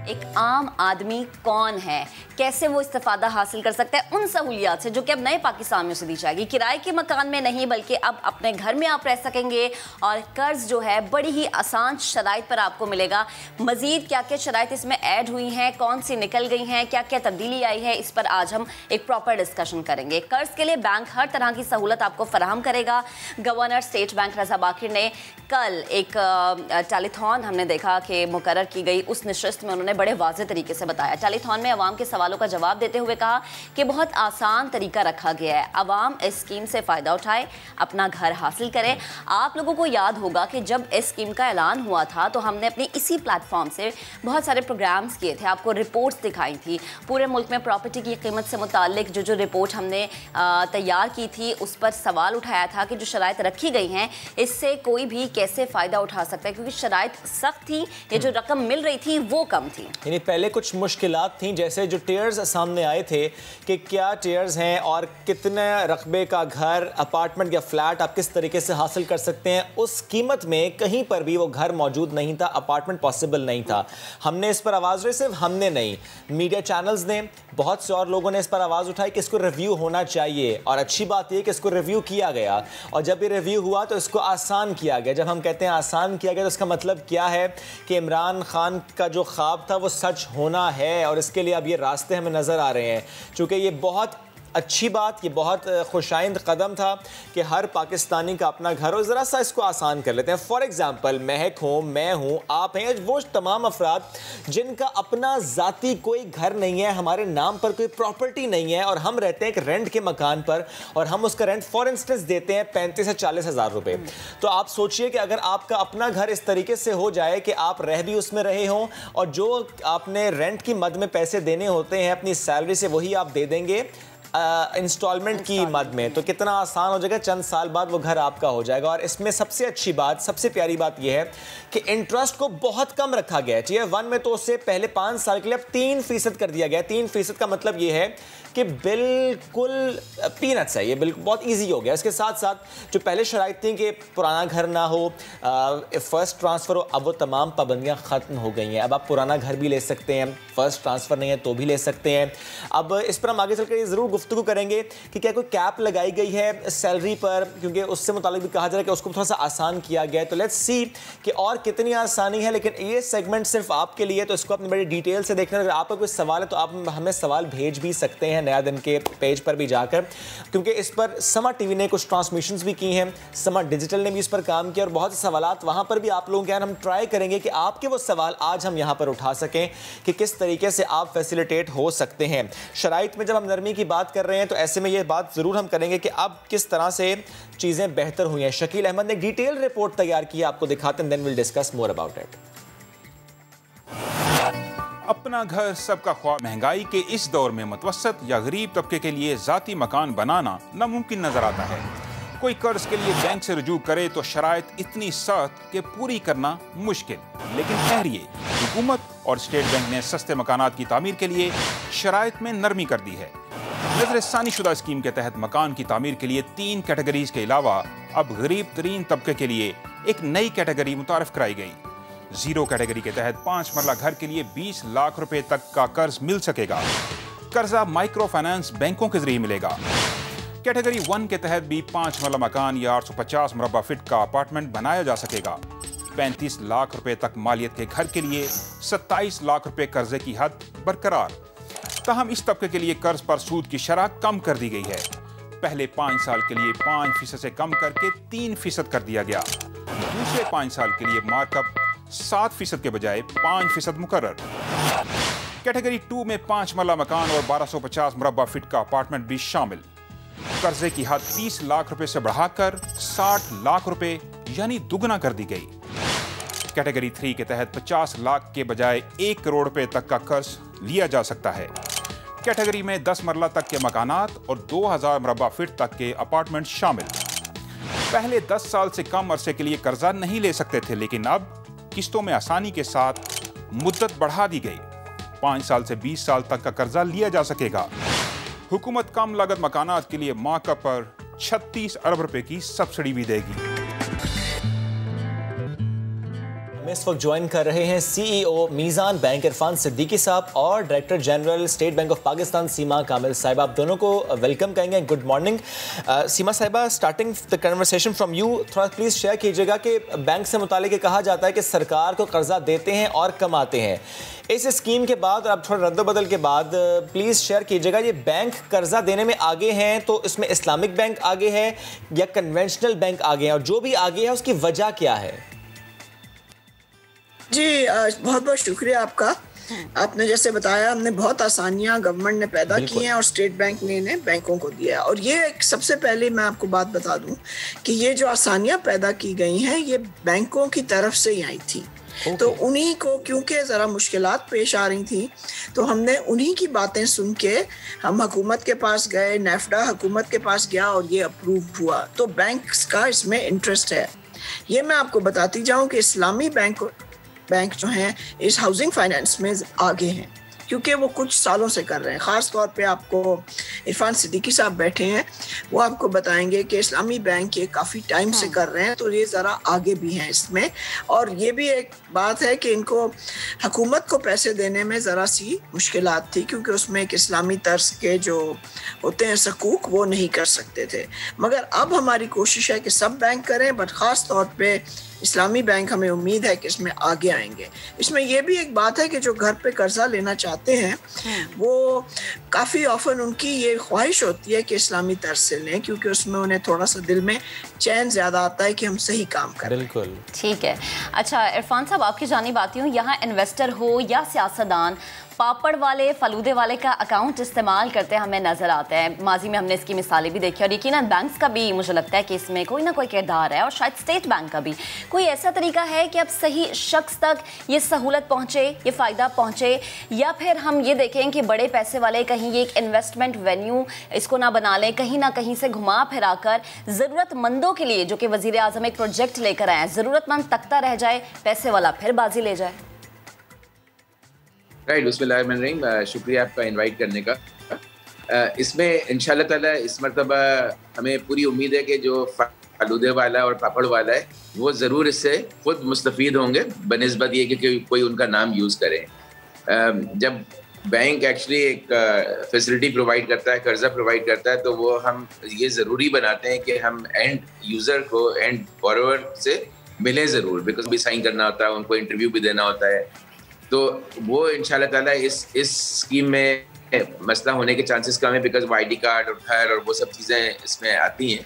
एक आम आदमी कौन है, कैसे वो इस्तेफादा हासिल कर सकता है उन सहूलियात से जो कि अब नए पाकिस्तानियों से दी जाएगी। किराए के मकान में नहीं बल्कि अब अपने घर में आप रह सकेंगे और कर्ज जो है बड़ी ही आसान शराइत पर आपको मिलेगा। मजीद क्या क्या शराइत इसमें ऐड हुई हैं, कौन सी निकल गई हैं, क्या क्या तब्दीली आई है, इस पर आज हम एक प्रॉपर डिस्कशन करेंगे। कर्ज के लिए बैंक हर तरह की सहूलत आपको फराहम करेगा। गवर्नर स्टेट बैंक रजा बाकिर ने कल एक टेलीथॉन हमने देखा कि मुकर्रर की गई, उस नशिस्त में उन्होंने बड़े वाज़ेह तरीके से बताया। टेलीथॉन में अवाम के सवालों का जवाब देते हुए कहा कि बहुत आसान तरीका रखा गया है, अवाम इस स्कीम से फ़ायदा उठाए, अपना घर हासिल करें। आप लोगों को याद होगा कि जब इस स्कीम का ऐलान हुआ था तो हमने अपनी इसी प्लेटफॉर्म से बहुत सारे प्रोग्राम्स किए थे, आपको रिपोर्ट्स दिखाई थी। पूरे मुल्क में प्रॉपर्टी की कीमत से मुतालिक जो रिपोर्ट हमने तैयार की थी उस पर सवाल उठाया था कि जो शराइत रखी गई हैं इससे कोई भी कैसे फ़ायदा उठा सकता है, क्योंकि शराइत सख्त थी, ये जो रकम मिल रही थी वो कम थी। यानी पहले कुछ मुश्किलात थी, जैसे जो टियर्स सामने आए थे कि क्या टियर्स हैं और कितने रकबे का घर, अपार्टमेंट या फ्लैट आप किस तरीके से हासिल कर सकते हैं। उस कीमत में कहीं पर भी वो घर मौजूद नहीं था, अपार्टमेंट पॉसिबल नहीं था। हमने इस पर आवाज़ उठाई, सिर्फ हमने नहीं, मीडिया चैनल्स ने, बहुत से और लोगों ने इस पर आवाज़ उठाई कि इसको रिव्यू होना चाहिए। और अच्छी बात यह कि इसको रिव्यू किया गया, और जब ये रिव्यू हुआ तो इसको आसान किया गया। जब हम कहते हैं आसान किया गया तो इसका मतलब क्या है कि इमरान खान का जो ख्वाब था वो सच होना है, और इसके लिए अब ये रास्ते हमें नज़र आ रहे हैं। चूँकि ये बहुत अच्छी बात, ये बहुत खुशाइंद कदम था कि हर पाकिस्तानी का अपना घर हो। ज़रा सा इसको आसान कर लेते हैं। फॉर एग्ज़ाम्पल महक हूँ, मैं हूँ, आप हैं, वो तमाम अफराद जिनका अपना ज़ाती कोई घर नहीं है, हमारे नाम पर कोई प्रॉपर्टी नहीं है, और हम रहते हैं एक रेंट के मकान पर, और हम उसका रेंट फॉर इंस्टेंस देते हैं 35 से 40 हज़ार रुपये। तो आप सोचिए कि अगर आपका अपना घर इस तरीके से हो जाए कि आप रह भी उसमें रहे हों, और जो आपने रेंट की मद में पैसे देने होते हैं अपनी सैलरी से वही आप दे देंगे इंस्टॉलमेंट की मद में, तो कितना आसान हो जाएगा, चंद साल बाद वो घर आपका हो जाएगा। और इसमें सबसे अच्छी बात, सबसे प्यारी बात यह है कि इंटरेस्ट को बहुत कम रखा गया है। टियर 1 में तो उससे पहले 5 साल के लिए अब 3% कर दिया गया है। 3% का मतलब ये है कि बिल्कुल पीनट्स है, ये बिल्कुल बहुत इजी हो गया। इसके साथ साथ जो पहले शराइत थी कि पुराना घर ना हो, फर्स्ट ट्रांसफ़र हो, अब वो तमाम पाबंदियाँ ख़त्म हो गई हैं। अब आप पुराना घर भी ले सकते हैं, फर्स्ट ट्रांसफ़र नहीं है तो भी ले सकते हैं। अब इस पर हम आगे चलकर ये ज़रूर गुफ्तगू करेंगे कि क्या कोई कैप लगाई गई है सैलरी पर, क्योंकि उससे मुतालिक भी कहा जा रहा है कि उसको थोड़ा सा आसान किया गया है। तो लेट्स सी कि और कितनी आसानी है, लेकिन ये सेगमेंट सिर्फ आपके लिए, तो इसको अपनी बड़ी डिटेल से देखना। अगर आपका कोई सवाल है तो आप हमें सवाल भेज भी सकते हैं नया दिन के पेज पर भी जाकर, क्योंकि इस पर समा टीवी ने कुछ ट्रांसमिशंस भी की हैं, समा डिजिटल ने भी इस पर काम किया, और बहुत से सवालात वहाँ पर भी आप लोगों के हैं। हम ट्राई करेंगे कि आपके वो सवाल आज हम यहाँ पर उठा सकें कि किस तरीके से आप फैसिलिटेट हो सकते हैं। शराइत में जब हम नरमी की बात कर रहे हैं तो ऐसे में ये बात ज़रूर हम करेंगे कि अब किस तरह से चीज़ें बेहतर हुई हैं। शकील अहमद ने डिटेल रिपोर्ट तैयार की है, आपको दिखाते हैं, then will discuss more about it. अपना घर सबका ख्वाब। महंगाई के इस दौर में मुतवस्सत या गरीब तबके के लिए ज़ाती मकान बनाना नामुमकिन नजर आता है। कोई कर्ज के लिए बैंक से रुजू करे तो शराइत इतनी सख्त कि पूरी करना मुश्किल। लेकिन ठहरिए, हुकूमत और स्टेट बैंक ने सस्ते मकानात की तामीर के लिए शराइत में नरमी कर दी है। नजरसानी शुदा स्कीम के तहत मकान की तामीर के लिए 3 कैटेगरीज के अलावा अब गरीब तरीन तबके के लिए एक नई कैटेगरी मुतारफ कराई गई। जीरो कैटेगरी के तहत 5 मरला घर के लिए 20 लाख रुपए तक का कर्ज मिल सकेगा। कर्जा माइक्रो फाइनेंस बैंकों के जरिए मिलेगा। कैटेगरी 1 के तहत भी 5 मरला मकान या 850 मुरब्बा फीट का अपार्टमेंट बनाया जा सकेगा। 35 लाख रुपए तक मालियत के घर के लिए 27 लाख रुपए कर्जे की हद बरकरार। ताहम इस तबके के लिए कर्ज पर सूद की शरह कम कर दी गई है। पहले 5 साल के लिए 5% से कम करके 3% कर दिया गया। दूसरे 5 साल के लिए मार्कअप 7% के बजाय 5% मुकर्रर। कैटेगरी 2 में 5 मरला मकान और 1250 मुरब्बा फीट का अपार्टमेंट भी शामिल। कर्जे की हद 30 लाख रुपए से बढ़ाकर 60 लाख रुपए यानी दुगना कर दी गई। कैटेगरी 3 के तहत 50 लाख के बजाय 1 करोड़ रुपए तक का कर्ज लिया जा सकता है। कैटेगरी में 10 मरला तक के मकानात और 2000 मुरब्बा फीट तक के अपार्टमेंट शामिल। पहले 10 साल से कम अरसे के लिए कर्जा नहीं ले सकते थे, लेकिन अब किस्तों में आसानी के साथ मुद्दत बढ़ा दी गई। 5 साल से 20 साल तक का कर्जा लिया जा सकेगा। हुकूमत कम लागत मकानात के लिए मौका पर 36 अरब रुपए की सब्सिडी भी देगी। इस वक्त ज्वाइन कर रहे हैं CEO मीज़ान बैंक इरफान सिद्दीकी साहब और director general State Bank of Pakistan Seema Kamil साहिबा। आप दोनों को वेलकम कहेंगे। Good morning. सीमा साहिबा, starting the conversation from you, थोड़ा प्लीज़ शेयर कीजिएगा कि बैंक से मुतालिक कहा जाता है कि सरकार को कर्जा देते हैं और कमाते हैं। इस स्कीम के बाद और अब थोड़ा रद्द-बदल के बाद प्लीज़ शेयर कीजिएगा, ये बैंक कर्जा देने में आगे हैं तो इसमें इस्लामिक बैंक आगे है या कन्वेंशनल बैंक आगे हैं, और जो भी आगे है उसकी वजह क्या है? जी बहुत बहुत शुक्रिया आपका। आपने जैसे बताया, हमने बहुत आसानियां गवर्नमेंट ने पैदा की हैं और स्टेट बैंक ने इन्हें बैंकों को दिया। और ये सबसे पहले मैं आपको बात बता दूं कि ये जो आसानियां पैदा की गई हैं ये बैंकों की तरफ से ही आई थी। तो उन्हीं को क्योंकि ज़रा मुश्किलात पेश आ रही थी तो हमने उन्हीं की बातें सुन के हम हुकूमत के पास गए, नेफ्डा हुकूमत के पास गया और ये अप्रूव हुआ। तो बैंक्स का इसमें इंटरेस्ट है। ये मैं आपको बताती जाऊं कि इस्लामी बैंक जो हैं इस हाउसिंग फाइनेंस में आगे हैं क्योंकि वो कुछ सालों से कर रहे हैं। ख़ास तौर पे आपको इरफान सिद्दीकी साहब बैठे हैं, वो आपको बताएंगे कि इस्लामी बैंक ये काफ़ी टाइम से कर रहे हैं, तो ये ज़रा आगे भी हैं इसमें। और ये भी एक बात है कि इनको हुकूमत को पैसे देने में ज़रा सी मुश्किलात थी क्योंकि उसमें एक इस्लामी तर्ज के जो होते हैं सकूक वो नहीं कर सकते थे। मगर अब हमारी कोशिश है कि सब बैंक करें, बट ख़ास तौर पर इस्लामी बैंक हमें उम्मीद है कि इसमें आगे आएंगे। इसमें यह भी एक बात है कि जो घर पे कर्जा लेना चाहते हैं वो काफ़ी ऑफन उनकी ये ख्वाहिश होती है कि इस्लामी तर्ज से लें क्योंकि उसमें उन्हें थोड़ा सा दिल में चैन ज़्यादा आता है कि हम सही काम करें। बिल्कुल ठीक है। अच्छा इरफान साहब, आपकी जानिब आती हूँ। यहाँ इन्वेस्टर हो या सियासतदान, पापड़ वाले फलूदे वाले का अकाउंट इस्तेमाल करते हमें नज़र आते हैं। माजी में हमने इसकी मिसालें भी देखी और यकीनन बैंक्स का भी मुझे लगता है कि इसमें कोई ना कोई किरदार है और शायद स्टेट बैंक का भी। कोई ऐसा तरीका है कि अब सही शख्स तक ये सहूलत पहुँचे, ये फ़ायदा पहुँचे, या फिर हम ये देखें कि बड़े पैसे वाले कहीं ये एक इन्वेस्टमेंट वेन्यू इसको ना बना लें, कहीं ना कहीं से घुमा फिरा कर ज़रूरतमंदों के लिए, जो कि वज़ीर आज़म एक प्रोजेक्ट लेकर आए, ज़रूरतमंद तकता रह जाए, पैसे वाला फिर बाजी ले जाए। राइट, बिस्मिल्लाहिर्रहमानिर्रहीम। शुक्रिया आपका इनवाइट करने का। इसमें इंशाल्लाह ताला इस मरतबा हमें पूरी उम्मीद है कि जो फलूदे वाला और पापड़ वाला है वो ज़रूर इससे खुद मुस्तफ़ीद होंगे बनिस्बत ये कि कोई उनका नाम यूज़ करें। जब बैंक एक्चुअली एक फैसिलिटी प्रोवाइड करता है, कर्जा प्रोवाइड करता है, तो वो हम ये ज़रूरी बनाते हैं कि हम एंड यूज़र को, एंड बोरोवर से मिले ज़रूर, बिकॉज भी साइन करना होता है, उनको इंटरव्यू भी देना होता है। तो वो इंशाल्लाह ताला इस स्कीम में मसला होने के चांसेस कम है बिकॉज वो ID कार्ड और घर और वो सब चीज़ें इसमें आती हैं।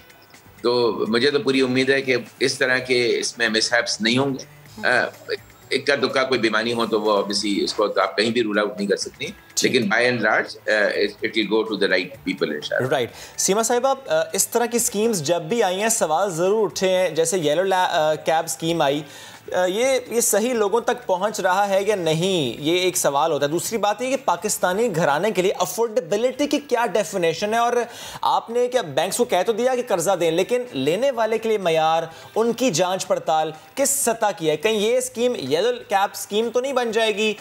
तो मुझे तो पूरी उम्मीद है कि इस तरह के इसमें मिसहैप्स नहीं होंगे। इक्का दुक्का कोई बीमारी हो तो वो ऑब्वियसली इसको तो आप कहीं भी रूल आउट नहीं कर सकती, लेकिन by and large it will go to the right people इंशाल्लाह। राइट। सीमा साहिबा, इस तरह की स्कीम्स जब भी आई हैं सवाल ज़रूर उठे हैं, जैसे येलो कैब स्कीम आई, ये सही लोगों तक पहुंच रहा है या नहीं, ये एक सवाल होता है। दूसरी बात ये कि पाकिस्तानी घराने के लिए अफोर्डेबिलिटी की क्या डेफिनेशन है, और आपने क्या बैंक्स को कह तो दिया कि कर्जा दें, लेकिन लेने वाले के लिए मयार, उनकी जांच पड़ताल किस सतह की है? कहीं ये स्कीम येलो कैप स्कीम तो नहीं बन जाएगी,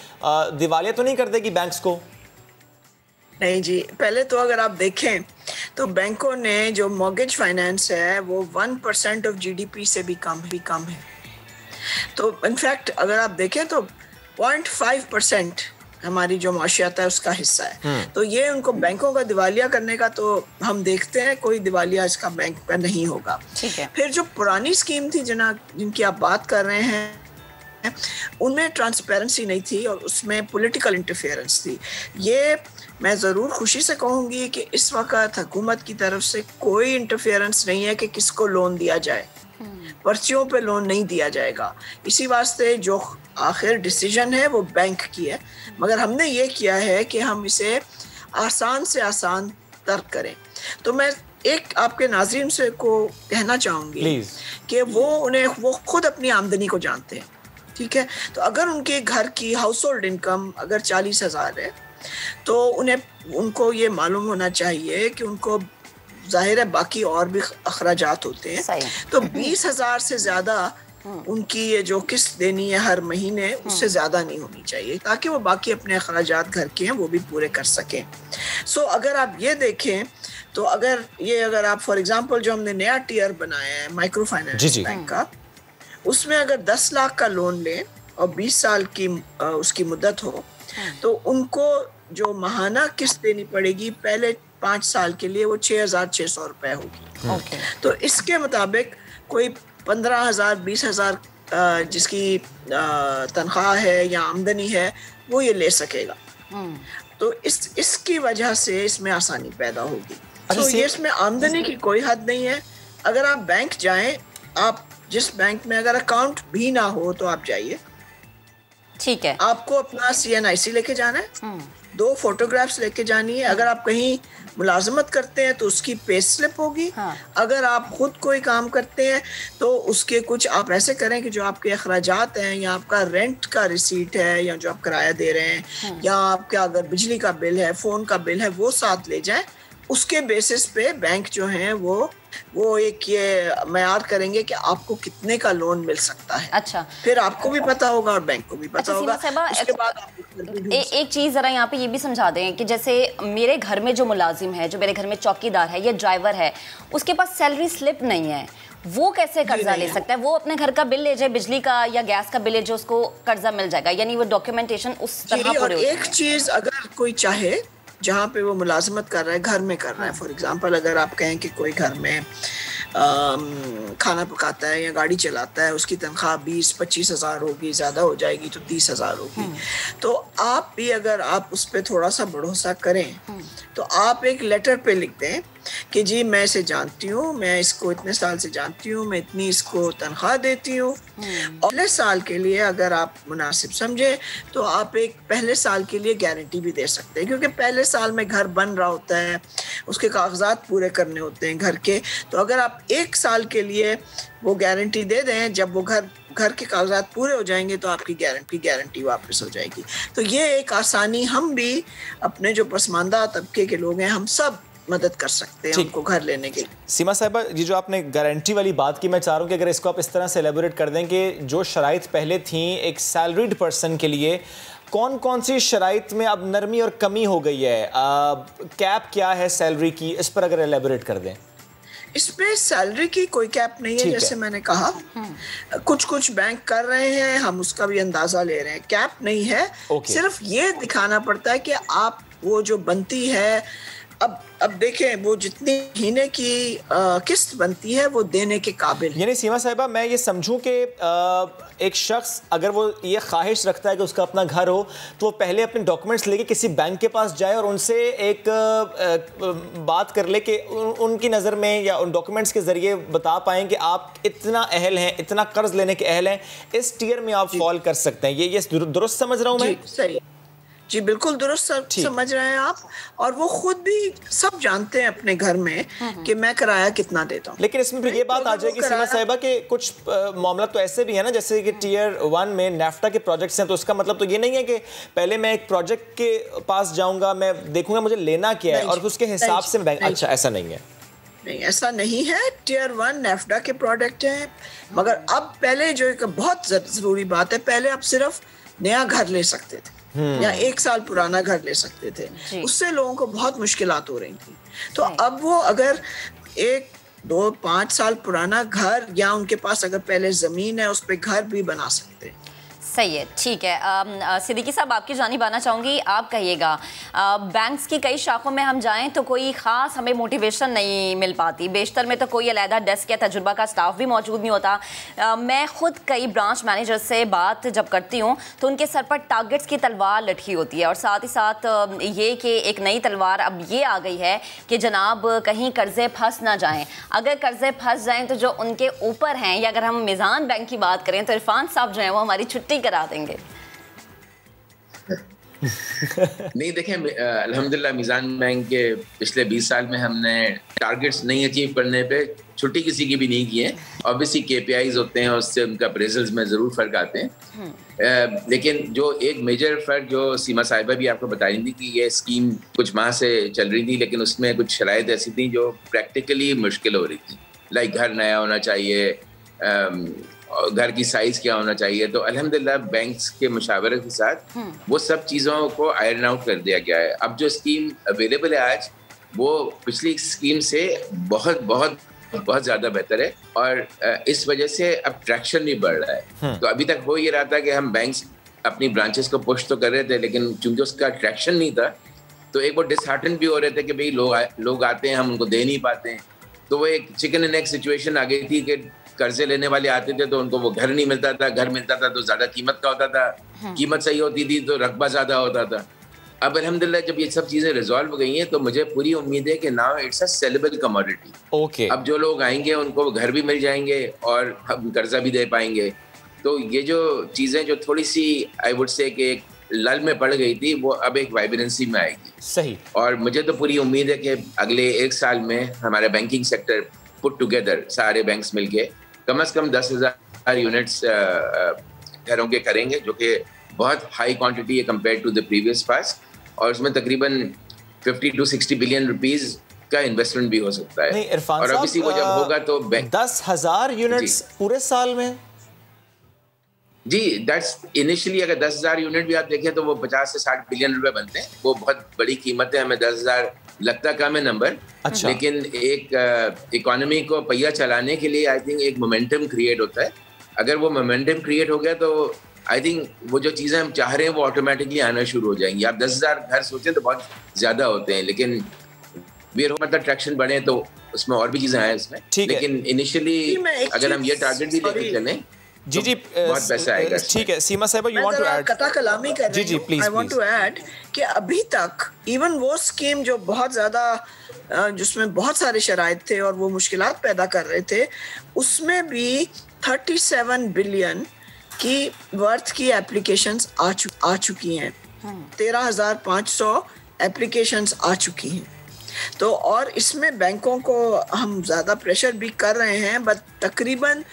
दिवालिया तो नहीं कर देगी बैंक्स को? नहीं जी, पहले तो अगर आप देखें तो बैंकों ने जो मॉर्गेज फाइनेंस है वो 1% ऑफ GDP से भी कम है। तो इनफैक्ट अगर आप देखें तो 0.5% हमारी जो माशियात है उसका हिस्सा है। तो ये उनको बैंकों का दिवालिया करने का, तो हम देखते हैं कोई दिवालिया इसका बैंक पर नहीं होगा। ठीक है। फिर जो पुरानी स्कीम थी जिनकी आप बात कर रहे हैं, उनमें ट्रांसपेरेंसी नहीं थी और उसमें पॉलिटिकल इंटरफेरेंस थी। ये मैं ज़रूर खुशी से कहूँगी कि इस वक्त हुकूमत की तरफ से कोई इंटरफेरेंस नहीं है कि किसको लोन दिया जाए, पर्चियों पे लोन नहीं दिया जाएगा। इसी वास्ते जो आखिर डिसीजन है वो बैंक की है, मगर हमने ये किया है कि हम इसे आसान से आसान तर्क करें। तो मैं एक आपके नाज़रीन से को कहना चाहूँगी कि वो खुद अपनी आमदनी को जानते हैं, ठीक है? तो अगर उनके घर की हाउस होल्ड इनकम अगर 40,000 है तो उनको ये मालूम होना चाहिए कि उनको जाहिर है बाकी और भी अखराजात होते हैं, तो 20,000 से ज़्यादा उनकी ये जो किस्त देनी है हर महीने उससे ज़्यादा नहीं होनी चाहिए, ताकि वो बाकी अपने अखराजात घर के हैं वो भी पूरे कर सकें। सो अगर आप ये देखें तो अगर आप फॉर एग्जांपल जो हमने नया टियर बनाया है माइक्रो फाइनेंस बैंक का, उसमें अगर 10 लाख का लोन लें और 20 साल की उसकी मुद्दत हो, तो उनको जो माहाना किस्त देनी पड़ेगी पहले 5 साल के लिए वो 6,600 रुपए होगी। तो इसके मुताबिक कोई 15,000 20,000 जिसकी तनख्वाह है या आमदनी है वो ये ले सकेगा। तो इसकी वजह से इसमें आसानी पैदा होगी। तो ये इसमें आमदनी की कोई हद नहीं है। अगर आप बैंक जाएं, आप जिस बैंक में अगर अकाउंट भी ना हो तो आप जाइए, ठीक है, आपको अपना CNIC लेके जाना है, 2 फोटोग्राफ्स लेके जानी है। अगर आप कहीं मुलाजमत करते हैं तो उसकी पे स्लिप होगी। अगर आप खुद कोई काम करते हैं तो उसके कुछ आप ऐसे करें कि जो आपके अखराजात हैं या आपका रेंट का रिसीट है या जो आप किराया दे रहे हैं या आपका अगर बिजली का बिल है, फोन का बिल है, वो साथ ले जाएं। उसके बेसिस पे बैंक जो है वो एक ये मयार करेंगे कि आपको कितने का लोन मिल सकता है। अच्छा, फिर आपको भी पता होगा और बैंक को भी पता होगा। उसके बाद एक चीज जरा यहाँ पे ये भी समझा दें कि जैसे मेरे घर में जो मुलाजिम है, जो मेरे घर में चौकीदार है या ड्राइवर है, उसके पास सैलरी स्लिप नहीं है, वो कैसे कर्जा ले सकता है? वो अपने घर का बिल ले जाए, बिजली का या गैस का बिल ले जाए, उसको कर्जा मिल जाएगा, यानी वो डॉक्यूमेंटेशन उस तरह पूरे। एक चीज अगर कोई चाहे जहाँ पे वो मुलाजमत कर रहा है, घर में कर रहा है, फॉर एग्जांपल अगर आप कहें कि कोई घर में खाना पकाता है या गाड़ी चलाता है, उसकी तनख्वाह 20-25 हज़ार होगी, ज़्यादा हो जाएगी तो 30 हज़ार होगी, तो आप भी अगर आप उस पर थोड़ा सा भरोसा करें तो आप एक लेटर पे लिख दें कि जी मैं इसे जानती हूँ, मैं इसको इतने साल से जानती हूँ, मैं इतनी इसको तनख्वाह देती हूँ। और पहले साल के लिए अगर आप मुनासिब समझे तो आप एक पहले साल के लिए गारंटी भी दे सकते हैं, क्योंकि पहले साल में घर बन रहा होता है, उसके कागजात पूरे करने होते हैं घर के। तो अगर आप 1 साल के लिए वो गारंटी दे दें, जब वो घर के कागजात पूरे हो जाएंगे तो आपकी गारंटी वापस हो जाएगी। तो ये एक आसानी, हम भी अपने जो पसमानदा तबके के लोग हैं, हम सब मदद कर सकते हैं उनको घर लेने के लिए। सीमा साहिबा, ये जो आपने गारंटी वाली बात की, मैं चाह रहा हूँ कि अगर इसको आप इस तरह से एलेबोरेट कर दें कि जो शराइत पहले थी एक सैलरीड पर्सन के लिए, कौन कौन सी शराइत में अब नरमी और कमी हो गई है, कैप क्या है सैलरी की, इस पर अगर एलेबोरेट कर दें। इस पे सैलरी की कोई कैप नहीं है, जैसे मैंने कहा कुछ बैंक कर रहे हैं, हम उसका भी अंदाजा ले रहे हैं, कैप नहीं है। सिर्फ ये दिखाना पड़ता है कि आप वो जो बनती है, अब देखें वो जितनी महीने की किस्त बनती है वो देने के काबिल। यानी सीमा साहिबा, मैं ये समझूं कि एक शख्स अगर वो ये ख्वाहिश रखता है कि उसका अपना घर हो, तो वो पहले अपने डॉक्यूमेंट्स लेके किसी बैंक के पास जाए और उनसे एक बात कर ले कि उनकी नज़र में या उन डॉक्यूमेंट्स के ज़रिए बता पाएँ कि आप इतना अहल हैं, इतना कर्ज लेने के अहल हैं, इस टियर में आप फॉल कर सकते हैं। ये दुरुस्त समझ रहा हूँ मैं? सही जी, बिल्कुल दुरुस्त समझ रहे हैं आप। और वो खुद भी सब जानते हैं अपने घर में कि मैं किराया कितना देता हूँ। लेकिन इसमें फिर ये बात आ जाएगी सीमा साहिबा कि कुछ मामला तो ऐसे भी है ना, जैसे कि टियर 1 में नेफ्टा के प्रोजेक्ट्स हैं, तो उसका मतलब तो ये नहीं है कि पहले मैं एक प्रोजेक्ट के पास जाऊंगा, मैं देखूंगा मुझे लेना क्या है और उसके हिसाब से मैं। अच्छा, ऐसा नहीं है? नहीं, ऐसा नहीं है। टियर 1 नेफ्टा के प्रोडक्ट हैं, मगर अब पहले जो एक बहुत जरूरी बात है, पहले आप सिर्फ नया घर ले सकते थे या 1 साल पुराना घर ले सकते थे, उससे लोगों को बहुत मुश्किलात हो रही थी। तो अब वो अगर 1, 2, 5 साल पुराना घर या उनके पास अगर पहले ज़मीन है उस पर घर भी बना सकते हैं। सही है, ठीक है। सिद्दीकी साहब, आपकी जानिब आना चाहूँगी, आप कहिएगा, बैंक्स की कई शाखों में हम जाएं तो कोई ख़ास हमें मोटिवेशन नहीं मिल पाती, बेशतर में तो कोई अलहदा डेस्क या तजुर्बा का स्टाफ भी मौजूद नहीं होता। मैं ख़ुद कई ब्रांच मैनेजर से बात जब करती हूँ तो उनके सर पर टारगेट्स की तलवार लटकी होती है, और साथ ही साथ ये कि एक नई तलवार अब ये आ गई है कि जनाब कहीं कर्ज़े फंस ना जाएँ। अगर कर्ज़े फंस जाएँ तो जो उनके ऊपर हैं, या अगर हम मिज़ान बैंक की बात करें तो इरफान साहब जो हैं वो हमारी छुट्टी करा देंगे। नहीं, देखें, अल्हम्दुलिल्लाह मिज़ान बैंक के पिछले 20 साल में हमने टारगेट्स नहीं अचीव करने पे छुट्टी किसी की भी नहीं की है। ऑब्वियसली KPIs होते हैं, उससे उनका अप्रेजल्स में ज़रूर फ़र्क आते हैं। लेकिन जो एक मेजर फ़र्क जो सीमा साहिबा भी आपको बता रही थी कि ये स्कीम कुछ माह से चल रही थी, लेकिन उसमें कुछ शराइत ऐसी थी जो प्रैक्टिकली मुश्किल हो रही थी। लाइक घर नया होना चाहिए, घर की साइज क्या होना चाहिए। तो अल्हम्दुलिल्लाह बैंक्स के मुशावरत के साथ वो सब चीज़ों को आयरन आउट कर दिया गया है। अब जो स्कीम अवेलेबल है आज, वो पिछली स्कीम से बहुत बहुत बहुत ज़्यादा बेहतर है और इस वजह से अब ट्रैक्शन भी बढ़ रहा है। तो अभी तक हो ये रहा था कि हम बैंक्स अपनी ब्रांचेस को पुश तो कर रहे थे, लेकिन चूंकि उसका ट्रैक्शन नहीं था तो एक वो डिसहार्टन भी हो रहे थे कि भाई लोग आते हैं, हम उनको दे नहीं पाते हैं। तो वो एक चिकन एंड एग सिचुएशन आ गई थी कि कर्जे लेने वाले आते थे तो उनको वो घर नहीं मिलता था, घर मिलता था तो ज़्यादा कीमत का होता था, कीमत सही होती थी तो रकबा ज़्यादा होता था। अब अल्हम्दुलिल्लाह जब ये सब चीज़ें रिजॉल्व हो गई हैं तो मुझे पूरी उम्मीद है कि now it's a saleable commodity. Okay, अब जो लोग आएंगे उनको घर भी मिल जाएंगे और हम कर्जा भी दे पाएंगे। तो ये जो चीज़ें जो थोड़ी सी आई वुड से कि एक लल में पड़ गई थी वो अब एक वाइब्रेंसी में आएगी। सही। और मुझे तो पूरी उम्मीद है कि अगले 1 साल में हमारा बैंकिंग सेक्टर पुट टुगेदर सारे बैंक्स मिलके कम से कम 10,000 यूनिट्स घरों के करेंगे, जो कि बहुत हाई क्वांटिटी है कंपेयर टू द प्रीवियस पास, और उसमें तकरीबन 50 to 60 बिलियन रुपीस का इन्वेस्टमेंट भी हो सकता है। नहीं इरफान और obviously वो जब होगा तो 10,000 यूनिट्स पूरे साल में? जी, दैट्स इनिशियली अगर 10,000 यूनिट भी आप देखें तो वो 50 से 60 बिलियन रुपए बनते हैं। वो बहुत बड़ी कीमत है, हमें 10,000 लगता कम है नंबर। अच्छा। लेकिन एक इकोनॉमी को पहिया चलाने के लिए आई थिंक एक मोमेंटम क्रिएट होता है। अगर वो मोमेंटम क्रिएट हो गया तो आई थिंक वो जो चीज़ें हम चाह रहे हैं वो ऑटोमेटिकली आना शुरू हो जाएंगी। आप 10,000 घर सोचें तो बहुत ज़्यादा होते हैं, लेकिन मतलब ट्रैक्शन बढ़े तो उसमें और भी चीज़ें आए इसमें। लेकिन इनिशियली अगर हम ये टारगेट भी लेकर चलें जी जी बहुत पैसा आएगा। ठीक है सीमा साहिबा, यू वांट टू ऐड? कथा कलामी कर रही जी please. I want to add कि अभी तक इवन वो स्कीम जो बहुत ज्यादा जिसमें बहुत सारे शराइत थे और वो मुश्किलात पैदा कर रहे थे, उसमें भी 37 बिलियन की वर्थ की एप्लीकेशंस आ चुकी हैं। 13,500 एप्लीकेशंस आ चुकी हैं। तो और इसमें बैंकों को हम ज्यादा प्रेशर भी कर रहे हैं, बट तकरीबन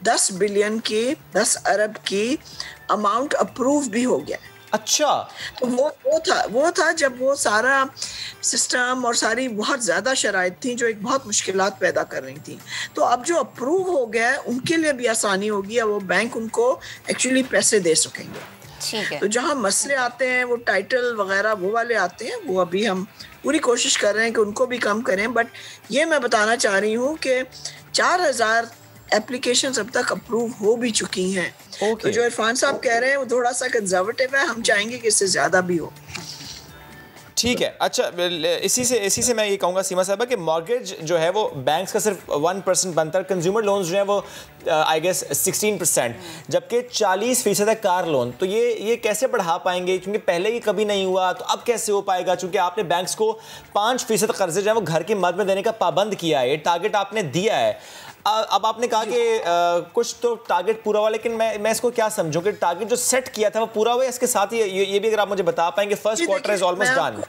10 बिलियन की 10 अरब की अमाउंट अप्रूव भी हो गया। अच्छा, तो वो था जब वो सारा सिस्टम और सारी बहुत ज्यादा शराइत थी जो एक बहुत मुश्किलात पैदा कर रही थी। तो अब जो अप्रूव हो गया है उनके लिए भी आसानी होगी, अब वो बैंक उनको एक्चुअली पैसे दे सकेंगे। ठीक है। तो जहाँ मसले आते हैं वो टाइटल वगैरह वो वाले आते हैं, वो अभी हम पूरी कोशिश कर रहे हैं कि उनको भी कम करें। बट ये मैं बताना चाह रही हूँ कि 4,000 एप्लीकेशंस अब तक अप्रूव हो भी चुकी हैं। तो जो इरफान साहब कह रहे हैं वो थोड़ा सा कंजर्वेटिव है, हम चाहेंगे कि इससे ज़्यादा भी हो। ठीक है। अच्छा, इसी से मैं ये कहूँगा सीमा साहबा कि मॉर्गेज जो है वो बैंक्स का सिर्फ 1% बनता है, कंज्यूमर लोन्स जो है वो आई गेस 16%, जबकि 40% है कार लोन। तो ये कैसे बढ़ा पाएंगे, क्योंकि पहले ये कभी नहीं हुआ, तो अब कैसे हो पाएगा? क्योंकि आपने बैंक्स को 5% कर्जे जो है वो घर की मद में देने का पाबंद किया है, ये टारगेट आपने दिया है। अब आपने कहा कि कुछ तो टारगेट पूरा हुआ, लेकिन मैं इसको क्या समझूं कि टारगेट जो सेट किया था वो पूरा हुआ? इसके साथ ही ये भी अगर आप मुझे बता पाएंगे, first quarter is almost done.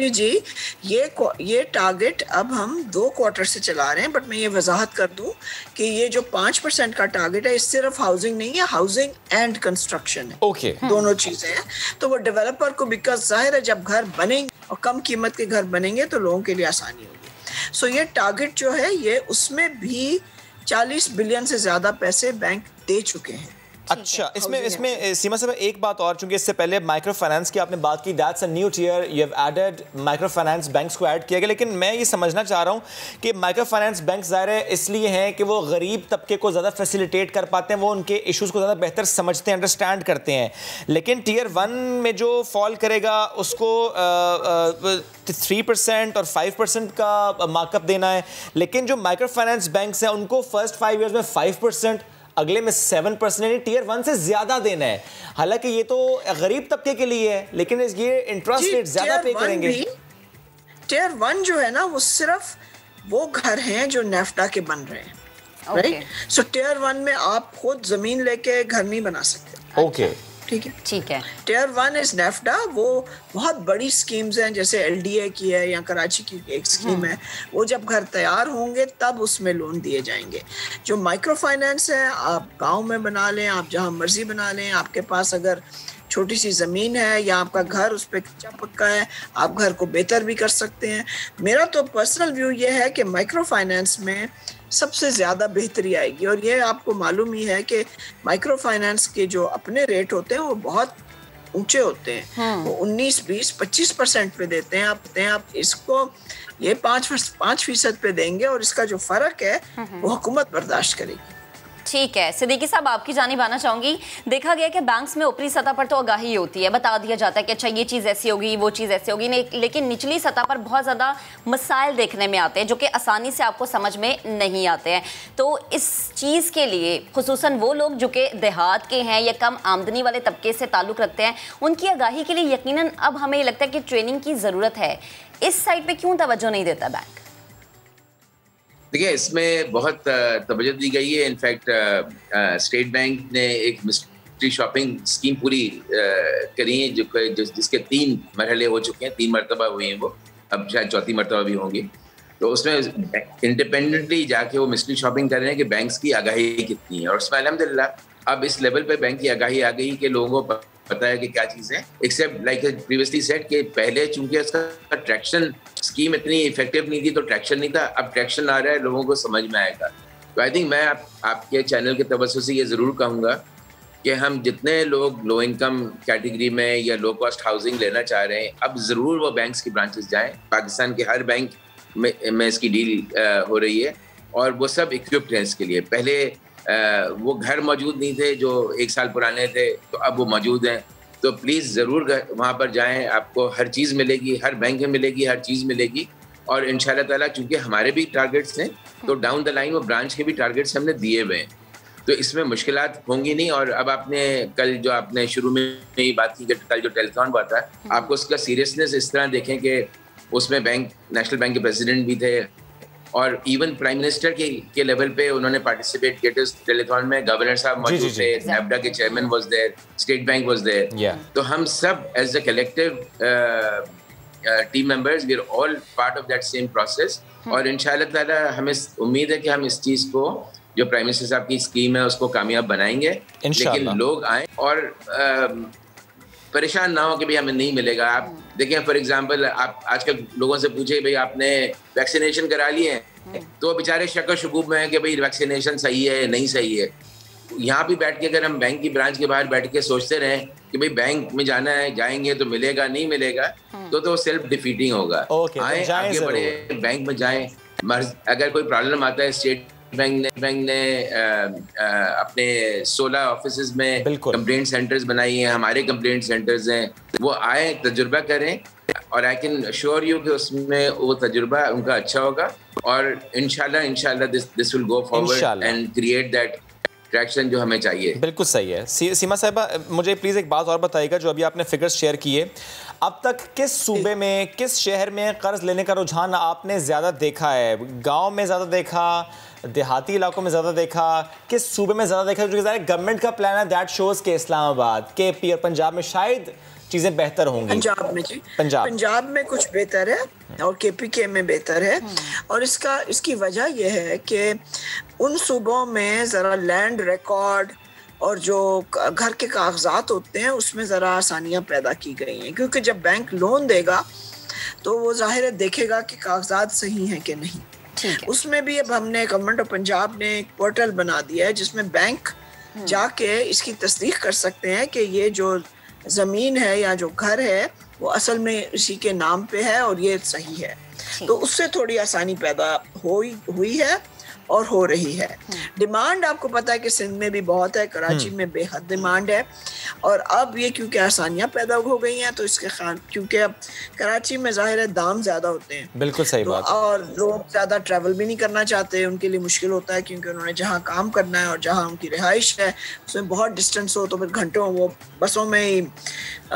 जी, ये टारगेट अब हम 2 क्वार्टर से चला रहे हैं। बट मैं ये वजाहत कर दूं कि ये जो 5% का टारगेट है, ये सिर्फ हाउसिंग नहीं है, हाउसिंग एंड कंस्ट्रक्शन है। ओके, दोनों चीजें हैं। तो वो डेवलपर को, बिकॉज जाहिर है जब घर बनेंगे और कम कीमत के घर बनेंगे तो लोगों के लिए आसानी होगी। सो ये टारगेट जो है ये उसमें भी 40 बिलियन से ज्यादा पैसे बैंक दे चुके हैं। अच्छा, इसमें सीमा साहब एक बात और, चूंकि इससे पहले माइक्रो फाइनेंस की आपने बात की, that's a new tier, you have added micro finance banks को ऐड किया गया। लेकिन मैं ये समझना चाह रहा हूँ कि माइक्रो फाइनेंस बैंक ज़ाहिर है इसलिए हैं कि वो गरीब तबके को ज़्यादा फैसिलिटेट कर पाते हैं, वो उनके इशूज़ को ज़्यादा बेहतर समझते हैं, अंडरस्टैंड करते हैं। लेकिन टियर 1 में जो फॉल करेगा उसको 3% और 5% का मार्कअप देना है। लेकिन जो माइक्रो फाइनेंस बैंक्स हैं उनको फर्स्ट 5 ईयर्स में 5%, अगले में 7%, यानी टियर 1 से ज्यादा देना है। हालांकि ये तो गरीब तबके के लिए है, लेकिन ये इंटरेस्ट रेट ज्यादा पे करेंगे। टियर 1 जो है ना वो सिर्फ वो घर हैं जो नेफ्टा के बन रहे हैं, राइट? सो टियर 1 में आप खुद जमीन लेके घर नहीं बना सकते। ओके, ठीक है। टियर 1 इज नेफ्टा, वो बहुत बड़ी स्कीम्स हैं, जैसे LDA की है या कराची की एक स्कीम है। वो जब घर तैयार होंगे तब उसमें लोन दिए जाएंगे। जो माइक्रो फाइनेंस है, आप गांव में बना लें, आप जहां मर्जी बना लें, आपके पास अगर छोटी सी ज़मीन है या आपका घर उस पर कच्चा पक्का है, आप घर को बेहतर भी कर सकते हैं। मेरा तो पर्सनल व्यू ये है कि माइक्रो फाइनेंस में सबसे ज़्यादा बेहतरी आएगी। और ये आपको मालूम ही है कि माइक्रो फाइनेंस के जो अपने रेट होते हैं वो बहुत ऊंचे होते हैं वो 19, 20, 25% पे देते हैं। आप इसको ये 5% पे देंगे और इसका जो फर्क है वो हुकूमत बर्दाश्त करेगी। ठीक है सिद्दीकी साहब, आपकी जानिब आना चाहूंगी। देखा गया कि बैंक्स में ऊपरी सतह पर तो आगाही होती है, बता दिया जाता है कि अच्छा ये चीज़ ऐसी होगी, वो चीज़ ऐसी होगी, लेकिन निचली सतह पर बहुत ज़्यादा मसाइल देखने में आते हैं जो कि आसानी से आपको समझ में नहीं आते हैं। तो इस चीज़ के लिए खुसूसन वो लोग जो कि देहात के हैं या कम आमदनी वाले तबके से ताल्लुक़ रखते हैं, उनकी आगाही के लिए यकीनन अब हमें लगता है कि ट्रेनिंग की ज़रूरत है। इस साइड पर क्यों तवज्जो नहीं देता बैंक? देखिए, इसमें बहुत तवज्जो दी गई है। इनफैक्ट स्टेट बैंक ने एक मिस्ट्री शॉपिंग स्कीम पूरी करी है जिसके 3 मरहले हो चुके हैं, 3 मरतबा हुई हैं वो, अब शायद 4थी मरतबा भी होंगी। तो उसमें इंडिपेंडेंटली जाके वो मिस्ट्री शॉपिंग कर रहे हैं कि बैंक्स की आगाही कितनी है, और उसमें अल्हम्दुलिल्लाह अब इस लेवल पे बैंक की आगाही आ गई कि लोगों को पता है कि क्या चीज़ है। एक्सेप्ट लाइक प्रीवियसली सेड कि पहले चूंकि इसका ट्रैक्शन स्कीम इतनी इफेक्टिव नहीं थी तो ट्रैक्शन नहीं था, अब ट्रैक्शन आ रहा है, लोगों को समझ में आएगा। तो आई थिंक मैं आपके चैनल के तवज्जो से ये ज़रूर कहूँगा कि हम जितने लोग लो इनकम कैटेगरी में या लो कॉस्ट हाउसिंग लेना चाह रहे हैं, अब ज़रूर वो बैंक्स की ब्रांचेस जाएँ। पाकिस्तान के हर बैंक में इसकी डील हो रही है और वो सब इक्विप्ड हैं इसके लिए। पहले वो घर मौजूद नहीं थे जो 1 साल पुराने थे, तो अब वो मौजूद हैं। तो प्लीज़ ज़रूर वहाँ पर जाएं, आपको हर चीज़ मिलेगी, हर बैंक में मिलेगी, हर चीज़ मिलेगी। और इंशाल्लाह ताला चूँकि हमारे भी टारगेट्स हैं तो डाउन द लाइन वो ब्रांच के भी टारगेट्स हमने दिए हुए हैं, तो इसमें मुश्किलात होंगी नहीं। और अब आपने कल जो आपने शुरू में ही बात की कि कल जो टेलीथॉन हुआ था, आपको उसका सीरियसनेस इस तरह देखें कि उसमें नेशनल बैंक के प्रेसिडेंट भी थे और इवन प्राइम मिनिस्टर के लेवल पे उन्होंने पार्टिसिपेट किया इस टेलीथॉन में। गवर्नर साहब मौजूद थे, नैफडा के chairman was there, state bank was there. तो हम सब as a collective team members we are all part of that same process. और इंशाल्लाह ताला हमें उम्मीद है कि हम इस चीज़ को जो प्राइम मिनिस्टर साहब की स्कीम है उसको कामयाब बनाएंगे, लेकिन लोग आए और परेशान ना हो कि भाई हमें नहीं मिलेगा। आप देखें फॉर एग्जांपल, आप आजकल लोगों से पूछे भाई आपने वैक्सीनेशन करा लिए हैं, तो बेचारे शक व शुकूक में है कि भाई वैक्सीनेशन सही है नहीं सही है। यहाँ भी बैठ के अगर हम बैंक की ब्रांच के बाहर बैठ के सोचते रहें कि भाई बैंक में जाना है, जाएंगे तो मिलेगा नहीं मिलेगा, तो सेल्फ डिफीटिंग होगा। आए आगे बढ़े, बैंक में जाएं। अगर कोई प्रॉब्लम आता है, स्टेट बैंक ने अपने 16 ऑफिस में कंप्लेंट सेंटर्स बनाई हैं, हमारे कंप्लेंट सेंटर्स हैं, वो आए तजुर्बा करें और आई कैन अश्योर यू कि उसमें वो तजुर्बा उनका अच्छा होगा और इंशाल्लाह this will go forward and create that traction जो हमें चाहिए। बिल्कुल सही है। सीमा साहिबा, मुझे प्लीज़ एक बात और बताइएगा, जो अभी आपने फिगर्स शेयर किए, अब तक किस सूबे में, किस शहर में कर्ज लेने का रुझान आपने ज़्यादा देखा है? गांव में ज़्यादा देखा, देहाती इलाकों में ज़्यादा देखा, किस सूबे में ज़्यादा देखा? क्योंकि गवर्नमेंट का प्लान है दैट शोज़ के इस्लामाबाद, KP और पंजाब में शायद चीज़ें बेहतर होंगी। पंजाब में कुछ बेहतर है और KPK में बेहतर है। और इसकी वजह यह है कि उन सूबों में ज़रा लैंड रिकॉर्ड और जो घर के कागजात होते हैं उसमें ज़रा आसानियाँ पैदा की गई हैं, क्योंकि जब बैंक लोन देगा तो वो ज़ाहिर है देखेगा कि कागजात सही हैं कि नहीं। उसमें भी अब हमने गवर्नमेंट ऑफ पंजाब ने एक पोर्टल बना दिया है जिसमें बैंक जाके इसकी तस्दीक कर सकते हैं कि ये जो ज़मीन है या जो घर है वो असल में इसी के नाम पे है और ये सही है। तो उससे थोड़ी आसानी पैदा हुई है और हो रही है। डिमांड आपको पता है कि सिंध में भी बहुत है, कराची में बेहद डिमांड है और अब ये क्योंकि आसानियां पैदा हो गई हैं तो इसके क्योंकि अब कराची में ज़ाहिर है दाम ज़्यादा होते हैं। बिल्कुल सही बात। और लोग ज़्यादा ट्रैवल भी नहीं करना चाहते, उनके लिए मुश्किल होता है क्योंकि उन्होंने जहाँ काम करना है और जहाँ उनकी रिहाइश है उसमें बहुत डिस्टेंस हो तो फिर घंटों वो बसों में ही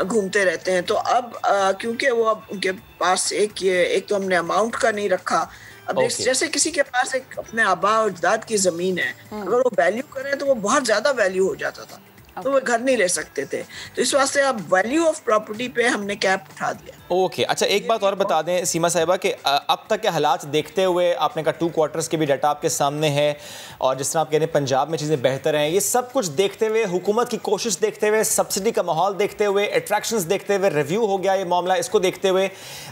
घूमते रहते हैं। तो अब क्योंकि वो अब उनके पास एक तो हमने अमाउंट का नहीं रखा। अब जैसे किसी के पास एक अपने आबा और अजदाद की जमीन है, अगर वो वैल्यू करें तो वो बहुत ज्यादा वैल्यू हो जाता था, तो वो घर नहीं ले सकते थे। तो इस वास्ते अब वैल्यू ऑफ प्रॉपर्टी पे हमने कैप उठा दिया। ओके, अच्छा एक बात और बता दें सीमा साहिबा कि अब तक के हालात देखते हुए, आपने कहा 2 क्वार्टर्स के भी डाटा आपके सामने है और जिस तरह आप कह रहे हैं पंजाब में चीज़ें बेहतर हैं, ये सब कुछ देखते हुए, हुकूमत की कोशिश देखते हुए, सब्सिडी का माहौल देखते हुए, अट्रैक्शंस देखते हुए, रिव्यू हो गया ये मामला, इसको देखते हुए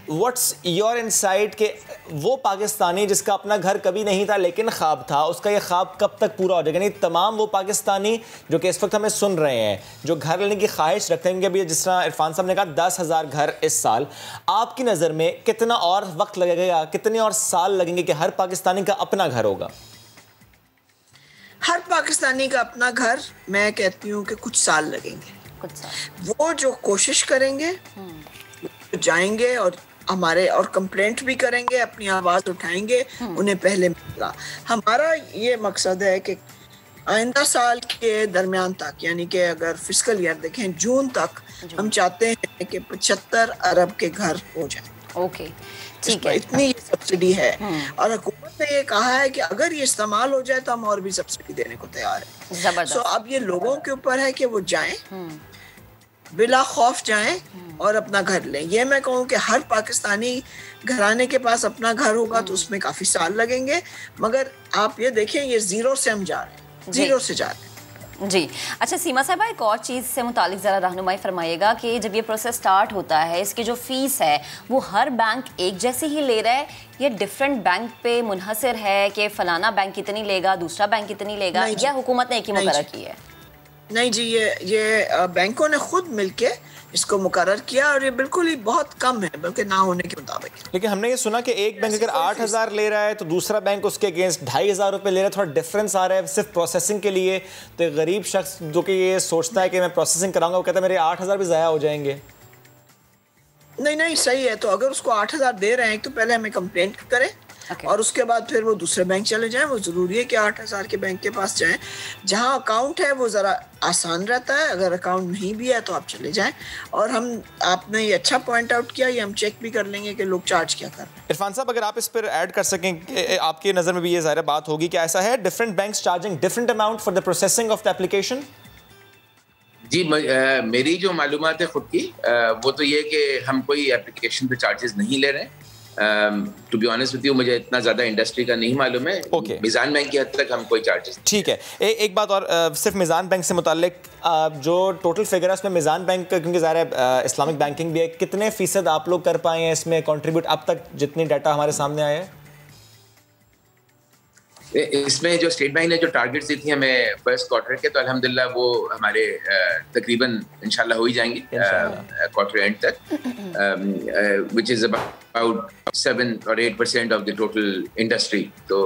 व्हाट्स योर इनसाइट कि वो पाकिस्तानी जिसका अपना घर कभी नहीं था लेकिन ख्वाब था, उसका ये ख्वाब कब तक पूरा हो जाएगा? यानी तमाम वो पाकिस्तानी जो कि इस वक्त हमें सुन सुन रहे हैं, जो घर लेने की ख्वाहिश रखेंगे, भी जिस तरह इरफान साहब ने कहा 10,000 घर इस साल, आपकी नज़र में कितना और वक्त लगेगा, कितने और साल लगेंगे कि हर पाकिस्तानी का अपना घर होगा? हर पाकिस्तानी का अपना घर, मैं कहती हूँ कि कुछ साल लगेंगे। कुछ साल वो जो कोशिश करेंगे, जाएंगे और कंप्लेंट भी करेंगे, अपनी आवाज उठाएंगे, उन्हें पहले मिलेगा। हमारा ये मकसद है कि आइंदा साल के दरमियान तक, यानी कि अगर फिस्कल ईयर देखें जून तक, हम चाहते हैं कि 75 अरब के घर हो जाए। ओके, ठीक है। इतनी ये सब्सिडी है और हुकूमत ने ये कहा है कि अगर ये इस्तेमाल हो जाए तो हम और भी सब्सिडी देने को तैयार है। जबरदस्त। अब ये लोगों के ऊपर है कि वो जाएं, बिला खौफ जाएं और अपना घर लें। ये मैं कहूँ कि हर पाकिस्तानी घराने के पास अपना घर होगा तो उसमें काफी साल लगेंगे, मगर आप ये देखें ये जीरो से हम जा रहे हैं, जीरो से जा रहे हैं। जी, अच्छा सीमा साहिबा, एक और चीज़ से मुतालिक ज़रा रहनुमाई फरमाइएगा कि जब ये प्रोसेस स्टार्ट होता है, इसकी जो फ़ीस है वो हर बैंक एक जैसे ही ले रहा है या डिफरेंट बैंक पे मुनहसर है कि फ़लाना बैंक कितनी लेगा, दूसरा बैंक कितनी लेगा, या हुकूमत ने एक ही मुकर्रर की है? नहीं जी, ये बैंकों ने खुद मिलके इसको मुकर्रर किया और ये बिल्कुल ही बहुत कम है, बल्कि ना होने के मुताबिक। लेकिन हमने ये सुना कि एक बैंक अगर 8,000 ले रहा है तो दूसरा बैंक उसके अगेंस्ट 2,500 रुपये ले रहा है, थोड़ा डिफरेंस आ रहा है सिर्फ प्रोसेसिंग के लिए। तो एक गरीब शख्स जो कि ये सोचता है कि मैं प्रोसेसिंग कराऊंगा, वो कहता है मेरे 8,000 भी ज़ाया हो जाएंगे। नहीं, सही है। तो अगर उसको 8,000 दे रहे हैं तो पहले हमें कंप्लेंट करें और उसके बाद फिर वो दूसरे बैंक चले जाएं। वो ज़रूरी है कि 8,000 के बैंक के पास जाएं। जहां अकाउंट है वो ज़रा आसान रहता है, अगर अकाउंट नहीं भी है तो आप चले जाएं। और आपने ये अच्छा पॉइंट आउट किया, ये हम चेक भी कर लेंगे कि लोग चार्ज क्या कर रहे हैं। इरफान साहब, अगर आप इस पर ऐड कर सकें, आपकी नज़र में भी ये ज़ाहिर बात होगी कि ऐसा है different banks charging different amount for the processing of the application? जी, मेरी जो मालूमात है खुद की, वो तो ये कि हम कोई एप्लीकेशन पे चार्जेस नहीं ले रहे हैं। To be honest with you, मुझे इतना ज़्यादा इंडस्ट्री का नहीं मालूम है। मिज़ान बैंक की हद तक हम कोई चार्जेस। ठीक है। एक बात और, सिर्फ मिज़ान बैंक से मुताल्लिक जो टोटल फिगर है उसमें मिज़ान बैंक, क्योंकि ज़ाहिर है इस्लामिक बैंकिंग भी है, कितने फ़ीसद आप लोग कर पाए हैं इसमें कंट्रीब्यूट अब तक, जितनी डाटा हमारे सामने आया है? इसमें जो स्टेट बैंक ने जो टारगेट्स दी थी हमें फर्स्ट क्वार्टर के, तो अल्हम्दुलिल्लाह वो हमारे तकरीबन इंशाल्लाह हो ही जाएंगी क्वार्टर एंड तक, which is about 7 or 8% of the total industry. तो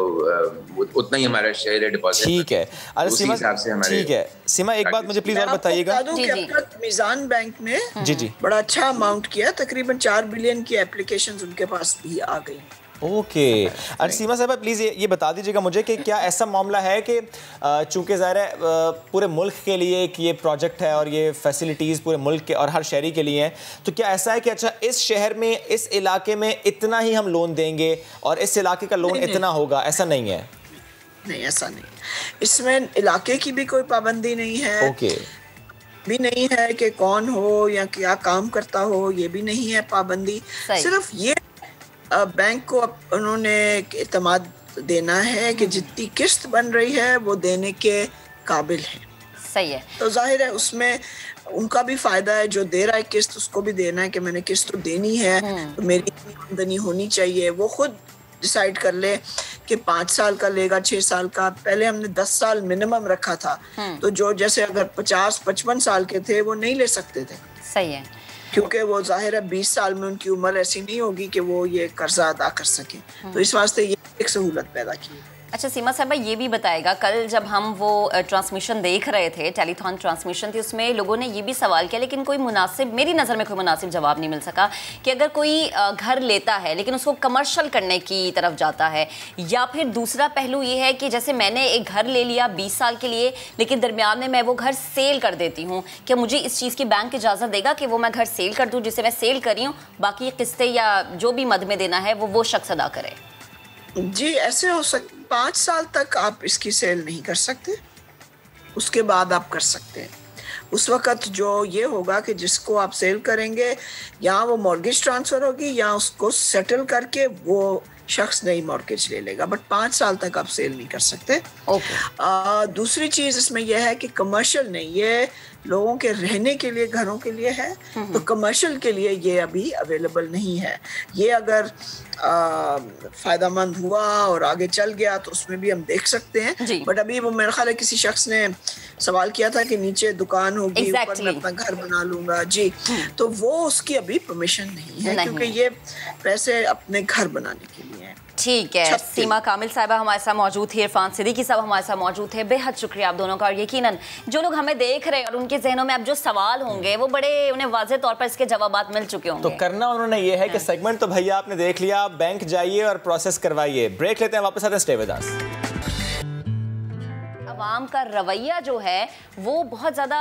उतना ही हमारा शेयर है डिपॉजिट। ठीक है। उसी हिसाब से हमारे। ठीक है सीमा, एक बात मुझे प्लीज और बताइएगा। मिज़ान बैंक ने जी बड़ा अच्छा अमाउंट किया, तकरीबन 4 बिलियन की एप्लीकेशंस उनके पास भी आ गई। ओके। और सीमा साहब प्लीज़ ये बता दीजिएगा मुझे कि क्या ऐसा मामला है कि चूँकि ज़ाहिर है पूरे मुल्क के लिए एक ये प्रोजेक्ट है और ये फैसिलिटीज़ पूरे मुल्क के और हर शहरी के लिए हैं, तो क्या ऐसा है कि अच्छा इस शहर में, इस इलाके में इतना ही हम लोन देंगे और इस इलाके का लोन इतना होगा, ऐसा नहीं है? नहीं, ऐसा नहीं। इसमें इलाके की भी कोई पाबंदी नहीं है। ओके। भी नहीं है कि कौन हो या क्या काम करता हो, ये भी नहीं है पाबंदी। सिर्फ ये बैंक को उन्होंने एतमाद देना है कि जितनी किस्त बन रही है वो देने के काबिल है। सही है। तो जाहिर है उसमें उनका भी फायदा है, जो दे रहा है किस्त उसको भी देना है कि मैंने किस्त तो देनी है, तो मेरी इतनी आमदनी होनी चाहिए। वो खुद डिसाइड कर ले कि 5 साल का लेगा, 6 साल का। पहले हमने 10 साल मिनिमम रखा था, तो जो जैसे अगर 50-55 साल के थे वो नहीं ले सकते थे। सही है। क्योंकि वो जाहिर है 20 साल में उनकी उम्र ऐसी नहीं होगी कि वो ये कर्जा अदा कर सके। तो इस वास्ते ये एक सहूलत पैदा की। अच्छा सीमा साहबा, ये भी बताएगा, कल जब हम वो ट्रांसमिशन देख रहे थे, टेलीथॉन ट्रांसमिशन थी, उसमें लोगों ने ये भी सवाल किया, लेकिन कोई मुनासिब, मेरी नज़र में कोई मुनासिब जवाब नहीं मिल सका कि अगर कोई घर लेता है लेकिन उसको कमर्शियल करने की तरफ जाता है, या फिर दूसरा पहलू ये है कि जैसे मैंने एक घर ले लिया 20 साल के लिए, लेकिन दरमियान में मैं वो घर सेल कर देती हूँ, क्या मुझे इस चीज़ की बैंक इजाज़त देगा कि वो मैं घर सेल कर दूँ, जिसे मैं सेल करी हूँ, बाकी किस्तें या जो भी मद में देना है वो शख्स अदा करे? जी, ऐसे हो सकता। 5 साल तक आप इसकी सेल नहीं कर सकते, उसके बाद आप कर सकते हैं। उस वक़्त जो ये होगा कि जिसको आप सेल करेंगे, या वो मॉर्गेज ट्रांसफ़र होगी या उसको सेटल करके वो शख्स नई मॉर्गेज ले लेगा, बट 5 साल तक आप सेल नहीं कर सकते। दूसरी चीज इसमें यह है कि कमर्शियल नहीं, ये लोगों के रहने के लिए, घरों के लिए है, तो कमर्शियल के लिए ये अभी अवेलेबल नहीं है। ये अगर फायदामंद हुआ और आगे चल गया तो उसमें भी हम देख सकते हैं, बट अभी वो मेरा ख्याल है किसी शख्स ने सवाल किया था कि नीचे दुकान होगी, ऊपर मैं अपना घर बना लूंगा जी, तो वो उसकी अभी परमिशन नहीं है, क्योंकि ये पैसे अपने घर बनाने के लिए है। ठीक है, सीमा कामिल साहिबा हमारे साथ मौजूद थी, इरफान सिद्दीकी साहब हमारे साथ मौजूद थे। बेहद शुक्रिया आप दोनों का। और यकीनन जो लोग हमें देख रहे हैं और उनके जहनों में अब जो सवाल होंगे वो बड़े उन्हें वाज़ेह तौर पर इसके जवाबात मिल चुके होंगे। तो करना उन्होंने ये है कि सेगमेंट तो भैया आपने देख लिया, बैंक जाइए और प्रोसेस करवाइए। ब्रेक लेते हैं, वापस आते हैं, स्टे विद अस। आवाम का रवैया जो है वो बहुत ज़्यादा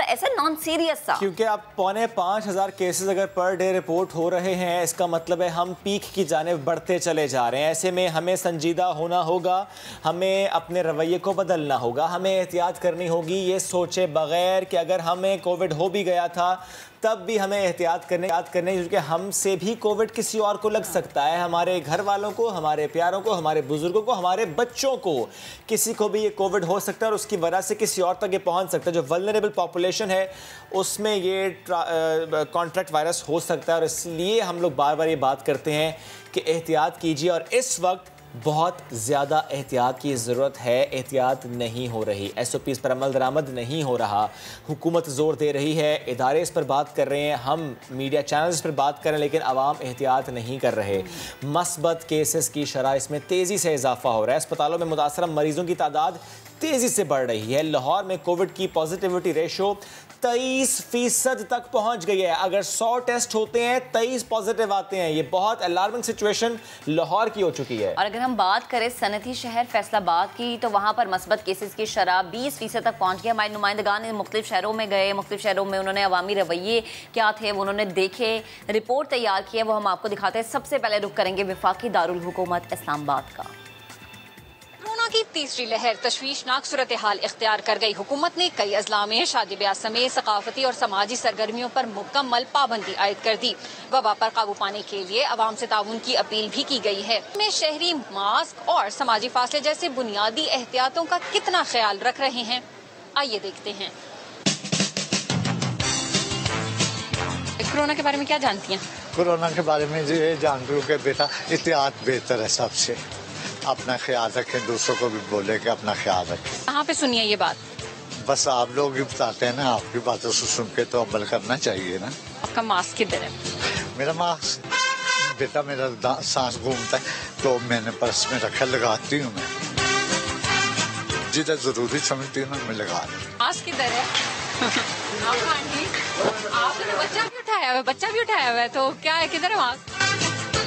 ऐसा नॉन सीरियस सा, क्योंकि आप 4,500 केसेस अगर पर डे रिपोर्ट हो रहे हैं, इसका मतलब है हम पीक की जानिब बढ़ते चले जा रहे हैं। ऐसे में हमें संजीदा होना होगा, हमें अपने रवैये को बदलना होगा, हमें एहतियात करनी होगी, ये सोचे बगैर कि अगर हमें कोविड हो भी गया था तब भी हमें एहतियात करने क्योंकि हमसे भी कोविड किसी और को लग सकता है, हमारे घर वालों को, हमारे प्यारों को, हमारे बुजुर्गों को, हमारे बच्चों को, किसी को भी ये कोविड हो सकता है और उसकी वजह से किसी और तक ये पहुंच सकता है। जो वल्नरेबल पॉपुलेशन है उसमें ये कॉन्ट्रैक्ट वायरस हो सकता है और इसलिए हम लोग बार बार ये बात करते हैं कि एहतियात कीजिए। और इस वक्त बहुत ज़्यादा एहतियात की ज़रूरत है, एहतियात नहीं हो रही, SOPs पर अमल दरामद नहीं हो रहा, हुकूमत ज़ोर दे रही है, इदारे इस पर बात कर रहे हैं, हम मीडिया चैनल्स पर बात कर रहे हैं, लेकिन आवाम एहतियात नहीं कर रहे। मस्बत केसेस की शरह इसमें तेज़ी से इजाफा हो रहा है, अस्पतालों में मुतासर मरीजों की तादाद तेज़ी से बढ़ रही है। लाहौर में कोविड की पॉजिटिविटी रेशो 23% तक पहुंच गई है। अगर 100 टेस्ट होते हैं 23 पॉजिटिव आते हैं, ये बहुत अलार्मिंग सिचुएशन लाहौर की हो चुकी है। और अगर हम बात करें सनती शहर फैसलाबाद की, तो वहां पर मस्बत केसेस की शरह 20% तक पहुंच गई। हमारे नुमाइंदगान मुख्तलिफ शहरों में गए, मुख्तलिफ शहरों में उन्होंने अवामी रवैये क्या थे वो उन्होंने देखे, रिपोर्ट तैयार की है, वो हम आपको दिखाते हैं। सबसे पहले रुख करेंगे वफाकी दारुल हुकूमत इस्लामाबाद का। कोरोना की तीसरी लहर तशवीशनाक सूरत हाल इख्तियार कर गई। हुकूमत ने कई अजला में शादी ब्याह समेत सकाफती और समाजी सरगर्मियों पर मुकम्मल पाबंदी आयद कर दी। वबा पर काबू पाने के लिए अवाम से ताउन की अपील भी की गई है। में शहरी मास्क और समाजी फासले जैसे बुनियादी एहतियातों का कितना ख्याल रख रहे हैं, आइए देखते हैं। कोरोना के बारे में क्या जानती हैं? कोरोना के बारे में ये जानती हूँ कि बेटा एहतियात बेहतर है, सबसे अपना ख्याल रखें, दूसरों को भी बोले कि अपना ख्याल रखें। कहाँ पे सुनिए ये बात? बस आप लोग ही बताते हैं ना, आपकी बातों से सुन के तो अमल करना चाहिए ना। आपका मास्क किधर है? मेरा मास्क बेटा, मेरा सांस घूमता है तो मैंने पर्स में रखा, लगाती हूँ मैं, जिधर जरूरी समझती हूँ मैं लगा रही हूँ। मास्क किधर है? आपने तो बच्चा भी उठाया हुआ है, बच्चा भी उठाया हुआ है, तो क्या है, किधर है मास्क?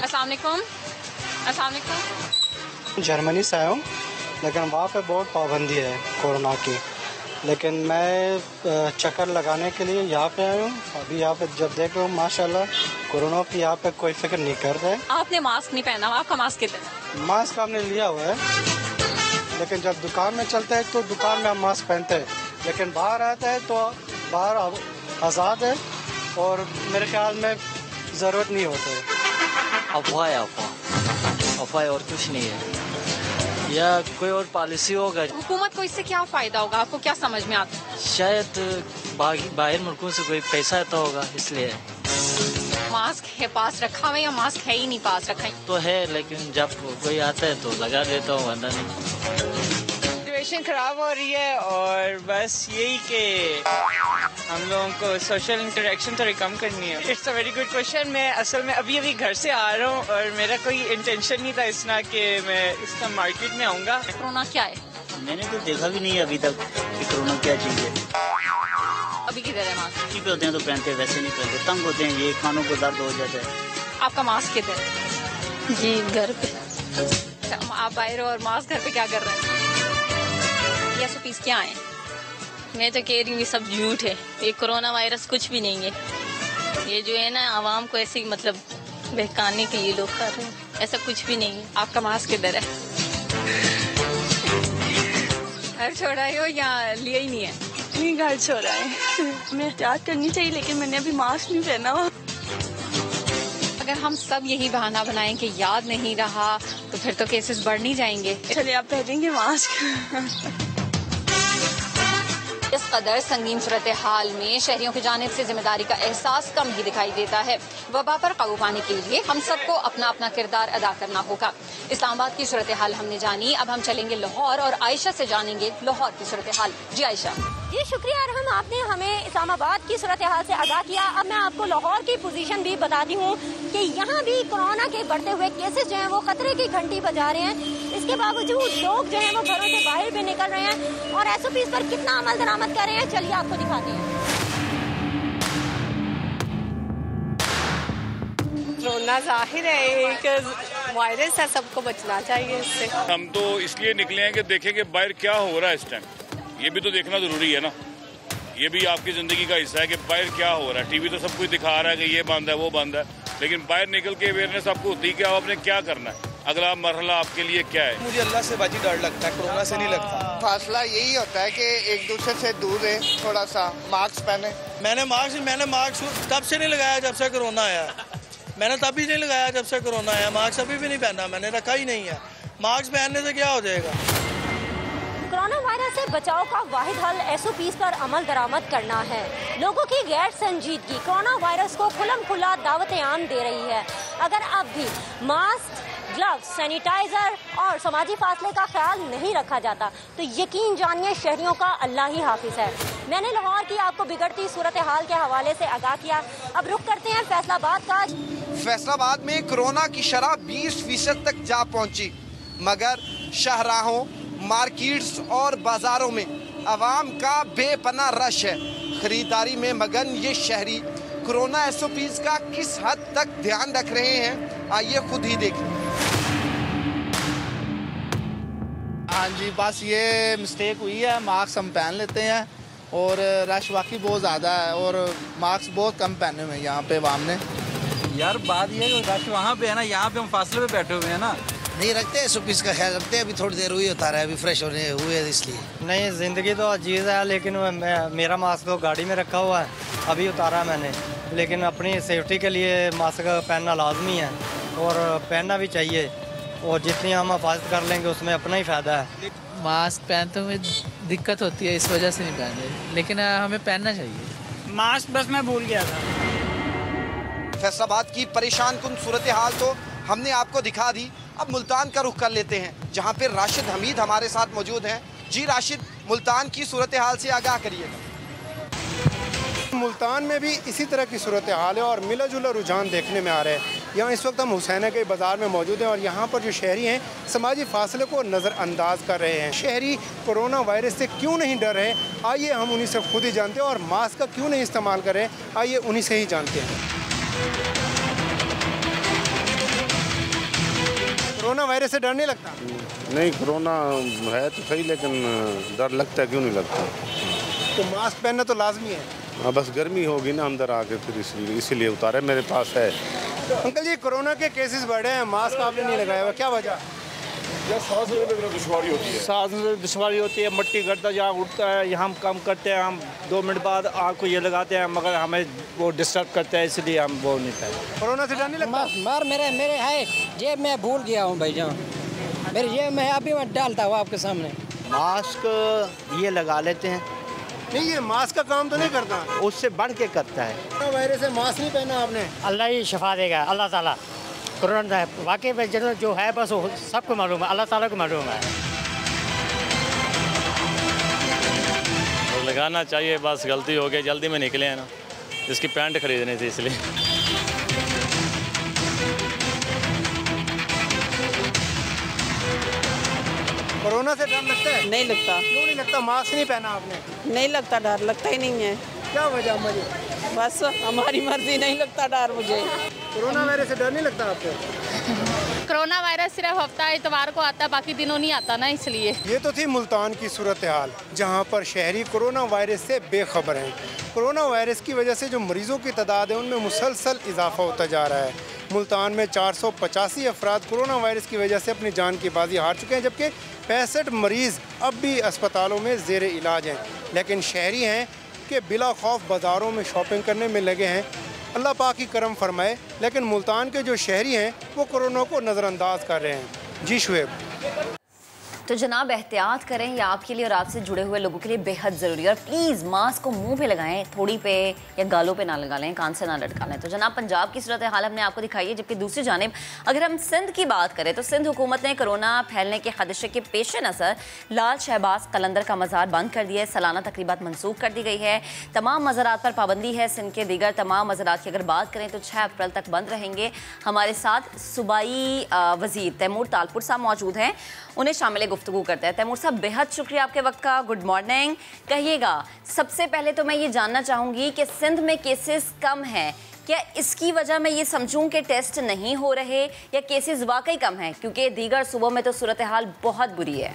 अस्सलाम वालेकुम। अस्सलाम वालेकुम। जर्मनी से आया हूँ, लेकिन वहाँ पे बहुत पाबंदी है कोरोना की, लेकिन मैं चक्कर लगाने के लिए यहाँ पे आया हूँ। अभी यहाँ पे जब देख रहा हूँ माशाल्लाह कोरोना की यहाँ पे कोई फिक्र नहीं कर रहा है। आपने मास्क नहीं पहना, आपका मास्क किधर है? मास्क आपने लिया हुआ है, लेकिन जब दुकान में चलते हैं तो दुकान में हम मास्क पहनते हैं, लेकिन बाहर आता है तो बाहर आज़ाद है और मेरे ख्याल में ज़रूरत नहीं होता है। अफवाह और कुछ नहीं है, या कोई और पॉलिसी होगा। हुकूमत को इससे क्या फायदा होगा, आपको क्या समझ में आता है? शायद बाहर मुल्कों से कोई पैसा आता होगा, इसलिए। मास्क है पास रखा हुआ या मास्क है ही नहीं पास रखा? तो है, लेकिन जब कोई आता है तो लगा देता हूँ, वरना नहीं। सिचुएशन खराब हो रही है और बस यही कि हम लोगों को सोशल इंटरेक्शन थोड़ी कम करनी है। It's a very good question. मैं असल में अभी घर से आ रहा हूँ और मेरा कोई इंटेंशन नहीं था इस तरह कि मैं इस तरह मार्केट में आऊँगा। कोरोना क्या है? मैंने तो देखा भी नहीं है अभी तक कि कोरोना क्या चीज़ है। अभी किधर है मास्क? ठीक होते हैं तो पहनते, वैसे नहीं पहनते, तंग होते हैं, ये कानों को दर्द हो जाता है। आपका मास्क किधर है? जी घर पे। आप बाहर हो और मास्क घर पे क्या कर रहे हैं? ये SOPs क्या है? मैं तो कह रही हूँ ये सब झूठ है, ये कोरोना वायरस कुछ भी नहीं है। ये जो है ना आवाम को ऐसे मतलब बहकाने के लिए लोग कर रहे हैं, ऐसा कुछ भी नहीं है। आपका मास्क किधर है? घर छोड़ा है हो या लिया ही नहीं है? नहीं, घर छोड़ा है। मैं एहतियात करनी चाहिए, लेकिन मैंने अभी मास्क नहीं पहना हुआ। अगर हम सब यही बहाना बनाएं कि याद नहीं रहा तो फिर तो केसेस बढ़ नहीं जाएंगे। चलिए आप पहनेंगे मास्क। इस कदर संगीन सूरत हाल में शहरियों की जानिब से जिम्मेदारी का एहसास कम ही दिखाई देता है। वबा पर काबू पाने के लिए हम सबको अपना अपना किरदार अदा करना होगा। इस्लामाबाद की सूरत हाल हमने जानी, अब हम चलेंगे लाहौर और आयशा से जानेंगे लाहौर की सूरत हाल। जी आयशा। जी शुक्रिया अरहम, आपने हमें इस्लामाबाद की सूरत हाल से आगाह किया। अब मैं आपको लाहौर की पोजीशन भी बताती हूँ कि यहाँ भी कोरोना के बढ़ते हुए केसेस जो हैं वो खतरे की घंटी बजा रहे हैं। इसके बावजूद लोग जो हैं वो घरों से बाहर भी निकल रहे हैं और SOPs पर कितना अमल दरामद कर रहे हैं, चलिए आपको दिखाते हैं। कोरोना जाहिर है एक वायरस है, सबको बचना चाहिए इससे। हम तो इसलिए निकले हैं कि देखें कि बाहर क्या हो रहा है इस टाइम, ये भी तो देखना जरूरी है ना। ये भी आपकी जिंदगी का हिस्सा है कि बाहर क्या हो रहा है। टीवी तो सब कुछ दिखा रहा है कि ये बंद है वो बंद है, लेकिन बाहर निकल के अवेयरनेस आपको होती है कि आपने क्या करना है, अगला मरहला आपके लिए क्या है। मुझे अल्लाह से बाजी डर लगता है, कोरोना से नहीं लगता। फासला यही होता है कि एक दूसरे से दूर रहे, थोड़ा सा मास्क पहने। मैंने मास्क तब से नहीं लगाया जब से कोरोना आया। मैंने तभी नहीं लगाया जब से कोरोना आया। मास्क अभी भी नहीं पहना, मैंने रखा ही नहीं है। मास्क पहनने से क्या हो जाएगा। कोरोना वायरस से बचाव का वाहिद हल SOPs पर अमल दरामद करना है। लोगों की गैर संजीदगी कोरोना वायरस को खुलम खुला दावत आम दे रही है। अगर अब भी मास्क, ग्लव्स, सैनिटाइजर और समाजी फासले का ख्याल नहीं रखा जाता तो यकीन जानिए शहरियों का अल्लाह ही हाफिज है। मैंने लाहौर की आपको बिगड़ती सूरत हाल के हवाले से आगाह किया। अब रुख करते हैं फैसलाबाद का। फैसलाबाद में कोरोना की शरह 20% तक जा पहुंची, मगर शाहराहों, मार्केट्स और बाजारों में आवाम का बेपनाह रश है। खरीदारी में मगन ये शहरी कोरोना SOPs का किस हद तक ध्यान रख रहे हैं, आइए खुद ही देखें। हाँ जी, बस ये मिस्टेक हुई है। मास्क हम पहन लेते हैं और रश वाकई बहुत ज़्यादा है और मास्क बहुत कम पहने हुए हैं यहाँ पे आवाम ने। यार बात ये है कि रश वहाँ पे है ना, यहाँ पे हम फासले पे बैठे हुए हैं ना। नहीं रखते SOPs का ख्याल रखते हैं। अभी थोड़ी देर हुई होता रहा है, अभी फ्रेश होने हुए इसलिए। नहीं, ज़िंदगी तो अजीज़ है, लेकिन मेरा मास्क तो गाड़ी में रखा हुआ है, अभी उतारा मैंने। लेकिन अपनी सेफ्टी के लिए मास्क पहनना लाजमी है और पहनना भी चाहिए, और जितनी हम हिफाजत कर लेंगे उसमें अपना ही फ़ायदा है। मास्क पहनते हुए दिक्कत होती है, इस वजह से नहीं पहन रहे, लेकिन हमें पहनना चाहिए। मास्क बस मैं भूल गया था। फैसलाबाद की परेशान कुन सूरत हाल तो हमने आपको दिखा दी। अब मुल्तान का रुख कर लेते हैं, जहां पे राशिद हमीद हमारे साथ मौजूद हैं। जी राशिद, मुल्तान की सूरत हाल से आगाह करिएगा। मुल्तान में भी इसी तरह की सूरत हाल है और मिला जुला रुझान देखने में आ रहा है। यहाँ इस वक्त हम हुसैना के बाज़ार में मौजूद हैं और यहाँ पर जो शहरी हैं समाजी फासले को नज़रअंदाज कर रहे हैं। शहरी कोरोना वायरस से क्यों नहीं डर रहे, आइए हम उन्हीं से खुद ही जानते हैं। और मास्क का क्यों नहीं इस्तेमाल कर रहे, आइए उन्हीं से ही जानते हैं। कोरोना वायरस से डर नहीं लगता? नहीं, कोरोना है तो सही, लेकिन डर लगता है, क्यों नहीं लगता। तो मास्क पहनना तो लाजमी है। हाँ, बस गर्मी होगी ना अंदर आके, फिर इसीलिए उतारे, मेरे पास है। अंकल जी, कोरोना के केसेस बढ़े हैं, मास्क आपने नहीं लगाया हुआ, क्या वजह? सांस लेने में दुश्वारी होती है। सांस में दुश्वारी होती है, मिट्टी गर्दा जहाँ उठता है, यहाँ हम कम करते हैं। हम 2 मिनट बाद आँख को ये लगाते हैं, मगर हमें वो डिस्टर्ब करता है, इसलिए हम वो नहीं पाए। कोरोना से डर नहीं लगता? मार मेरे है जेब में भूल गया हूँ भाई जान, मेरी जेब में अभी मैं डालता हूँ आपके सामने। मास्क ये लगा लेते हैं। नहीं, ये मास्क का काम तो नहीं करता, उससे बढ़ के करता है। कोरोना वायरस से मास्क नहीं पहना आपने? अल्लाह ही शिफा देगा, अल्लाह ताला। कोरोना वाकई में जो है बस सबको मालूम है, अल्लाह ताला को मालूम है। तो लगाना चाहिए, बस गलती हो गई, जल्दी में निकले हैं ना, इसकी पैंट खरीदनी थी इसलिए। कोरोना से डर लगता है? नहीं लगता। क्यों नहीं लगता? मास्क नहीं पहना आपने? नहीं लगता डर, लगता ही नहीं है। क्या वजह मुझे? बस हमारी मर्जी, नहीं लगता डर मुझे। कोरोना वायरस से डर नहीं लगता आपको? कोरोना वायरस सिर्फ हफ्ता इतवार को आता है, बाकी दिनों नहीं आता ना, इसलिए। ये तो थी मुल्तान की सूरत हाल, जहाँ पर शहरी कोरोना वायरस से बेखबर हैं। कोरोना वायरस की वजह से जो मरीजों की तादाद है उनमें मुसलसल इजाफा होता जा रहा है। मुल्तान में 485 अफराद कोरोना वायरस की वजह से अपनी जान की बाजी हार चुके हैं, जबकि 65 मरीज़ अब भी अस्पतालों में ज़ेर इलाज हैं। लेकिन शहरी हैं कि बिला खौफ बाज़ारों में शॉपिंग करने में लगे हैं। अल्लाह पाक की करम फरमाए, लेकिन मुल्तान के जो शहरी हैं वो कोरोना को नज़रअंदाज कर रहे हैं। जी शुएब। तो जनाब एहतियात करें, या आपके लिए और आपसे जुड़े हुए लोगों के लिए बेहद ज़रूरी है। और प्लीज़ मास्क को मुंह पे लगाएं, थोड़ी पे या गालों पे ना लगा लें, कान से ना लटका लें। तो जनाब पंजाब की सूरत हाल हमने आपको दिखाई है, जबकि दूसरी जानिब अगर हम सिंध की बात करें तो सिंध हुकूमत ने कोरोना फैलने के खदशे के पेश नज़र लाल शहबाज कलंदर का मज़ार बंद कर दिया है। सालाना तकरीबात मनसूख कर दी गई है। तमाम मज़ारात पर पाबंदी है। सिंध के दीगर तमाम मज़ारात की अगर बात करें तो 6 अप्रैल तक बंद रहेंगे। हमारे साथ सूबाई वज़ीर तैमूर तालपुर साहब मौजूद हैं, उन्हें शामिल गुफ्तगू करते हैं। तैमूर साहब, बेहद शुक्रिया आपके वक्त का। Good morning. कहिएगा, सबसे पहले तो मैं ये जानना चाहूँगी कि सिंध में केसेस कम हैं, क्या इसकी वजह मैं ये समझूं कि टेस्ट नहीं हो रहे, या केसेस वाकई कम हैं? क्योंकि दीगर सूबों में तो सूरत हाल बहुत बुरी है।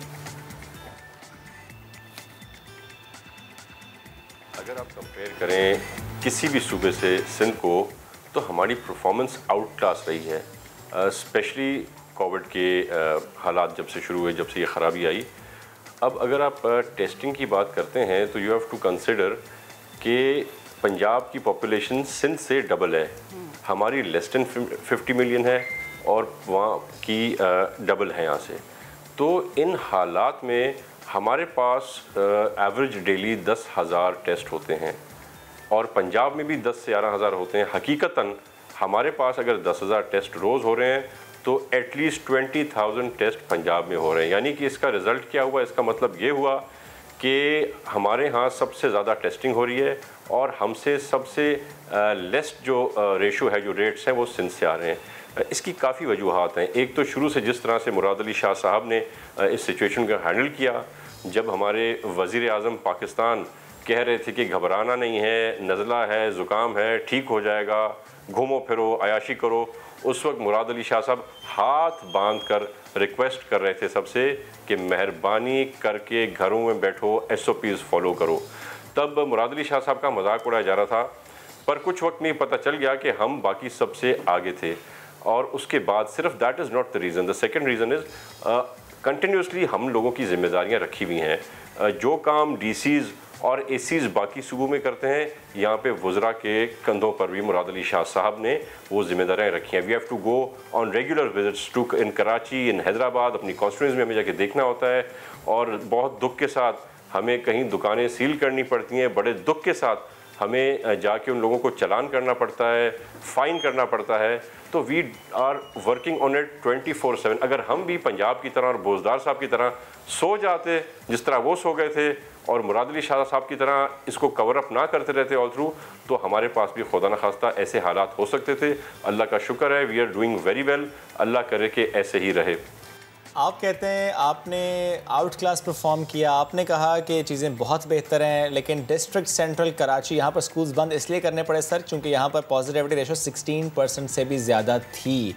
अगर आप कंपेयर करें किसी भी सूबे से सिंध को, तो हमारी परफॉर्मेंस आउट क्लास रही है। स्पेशली कोविड के हालात जब से शुरू हुए, जब से ये ख़राबी आई। अब अगर आप टेस्टिंग की बात करते हैं तो यू हैव टू कंसिडर कि पंजाब की पॉपुलेशन सिंध से डबल है। हमारी लेस देन 50 मिलियन है और वहाँ की डबल है यहाँ से। तो इन हालात में हमारे पास एवरेज डेली 10,000 टेस्ट होते हैं और पंजाब में भी 10 से 11,000 होते हैं। हकीकतन हमारे पास अगर 10,000 टेस्ट रोज़ हो रहे हैं तो एटलीस्ट 20,000 टेस्ट पंजाब में हो रहे हैं। यानी कि इसका रिज़ल्ट क्या हुआ? इसका मतलब ये हुआ कि हमारे यहाँ सबसे ज़्यादा टेस्टिंग हो रही है और हमसे सबसे लेस जो रेशो है, जो रेट्स हैं, वो सिंध से आ रहे हैं। इसकी काफ़ी वजूहात हैं। एक तो शुरू से जिस तरह से मुराद अली शाह साहब ने इस सिचुएशन को हैंडल किया, जब हमारे वज़ीर आज़म पाकिस्तान कह रहे थे कि घबराना नहीं है, नज़ला है, ज़ुकाम है, ठीक हो जाएगा, घूमो फिरो, अयाशी करो, उस वक्त मुराद अली शाह साहब हाथ बांध कर रिक्वेस्ट कर रहे थे सबसे कि मेहरबानी करके घरों में बैठो, SOPs फॉलो करो। तब मुराद अली शाह साहब का मजाक उड़ाया जा रहा था, पर कुछ वक्त में पता चल गया कि हम बाकी सबसे आगे थे। और उसके बाद सिर्फ that is not the reason. The second reason is continuously हम लोगों की जिम्मेदारियाँ रखी हुई हैं। जो काम DCs और ACs बाकी सूबों में करते हैं, यहाँ पे वज़रा के कंधों पर भी मुराद अली शाह साहब ने वो जिम्मेदारियाँ रखी हैं। We have to go on regular visits to in Karachi, in Hyderabad, अपनी कॉन्स्टिट्यूंसी में हमें जाके देखना होता है। और बहुत दुख के साथ हमें कहीं दुकानें सील करनी पड़ती हैं, बड़े दुख के साथ हमें जाके उन लोगों को चालान करना पड़ता है, फ़ाइन करना पड़ता है। तो we are working on it 24/7। अगर हम भी पंजाब की तरह और बोजदार साहब की तरह सो जाते जिस तरह वो सो गए थे और मुराद अली शाह साहब की तरह इसको कवर अप ना करते रहते ऑल थ्रू, तो हमारे पास भी खुदा न खास्ता ऐसे हालात हो सकते थे। अल्लाह का शुक्र है, we are doing very well. Allah करे कि ऐसे ही रहे। आप कहते हैं आपने आउट क्लास परफॉर्म किया, आपने कहा कि चीज़ें बहुत बेहतर हैं, लेकिन डिस्ट्रिक्ट सेंट्रल कराची यहाँ पर स्कूल्स बंद इसलिए करने पड़े सर क्योंकि यहाँ पर पॉजिटिविटी रेशो 16% से भी ज़्यादा थी।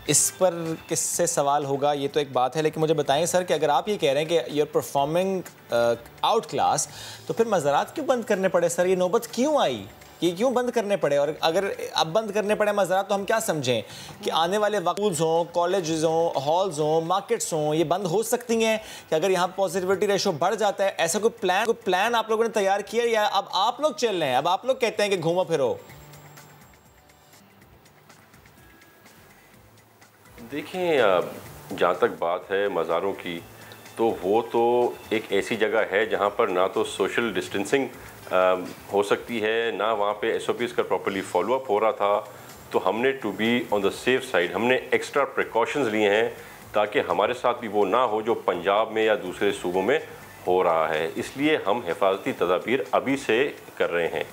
इस पर किससे सवाल होगा, ये तो एक बात है, लेकिन मुझे बताएं सर कि अगर आप ये कह रहे हैं कि you are performing out class, तो फिर मज़ारात क्यों बंद करने पड़े सर? ये नौबत क्यों आई? ये क्यों बंद करने पड़े? और अगर अब बंद करने पड़े मज़ारात, तो हम क्या समझें कि आने वाले स्कूल्स हों, कॉलेजेस हों, हॉल्स हों, मार्केट्स हों, ये बंद हो सकती हैं कि अगर यहाँ पॉजिटिविटी रेशो बढ़ जाता है? ऐसा कोई प्लान आप लोगों ने तैयार किया, या अब आप लोग चल रहे हैं, अब आप लोग कहते हैं कि घूमो फिरो? देखें, जहाँ तक बात है मज़ारों की, तो वो तो एक ऐसी जगह है जहाँ पर ना तो सोशल डिस्टेंसिंग हो सकती है, ना वहाँ पे SOPs का प्रॉपर्ली फॉलोअप हो रहा था। तो हमने to be on the safe side हमने एक्स्ट्रा प्रिकॉशंस लिए हैं ताकि हमारे साथ भी वो ना हो जो पंजाब में या दूसरे सूबों में हो रहा है। इसलिए हम हिफाजती तदाबीर अभी से कर रहे हैं।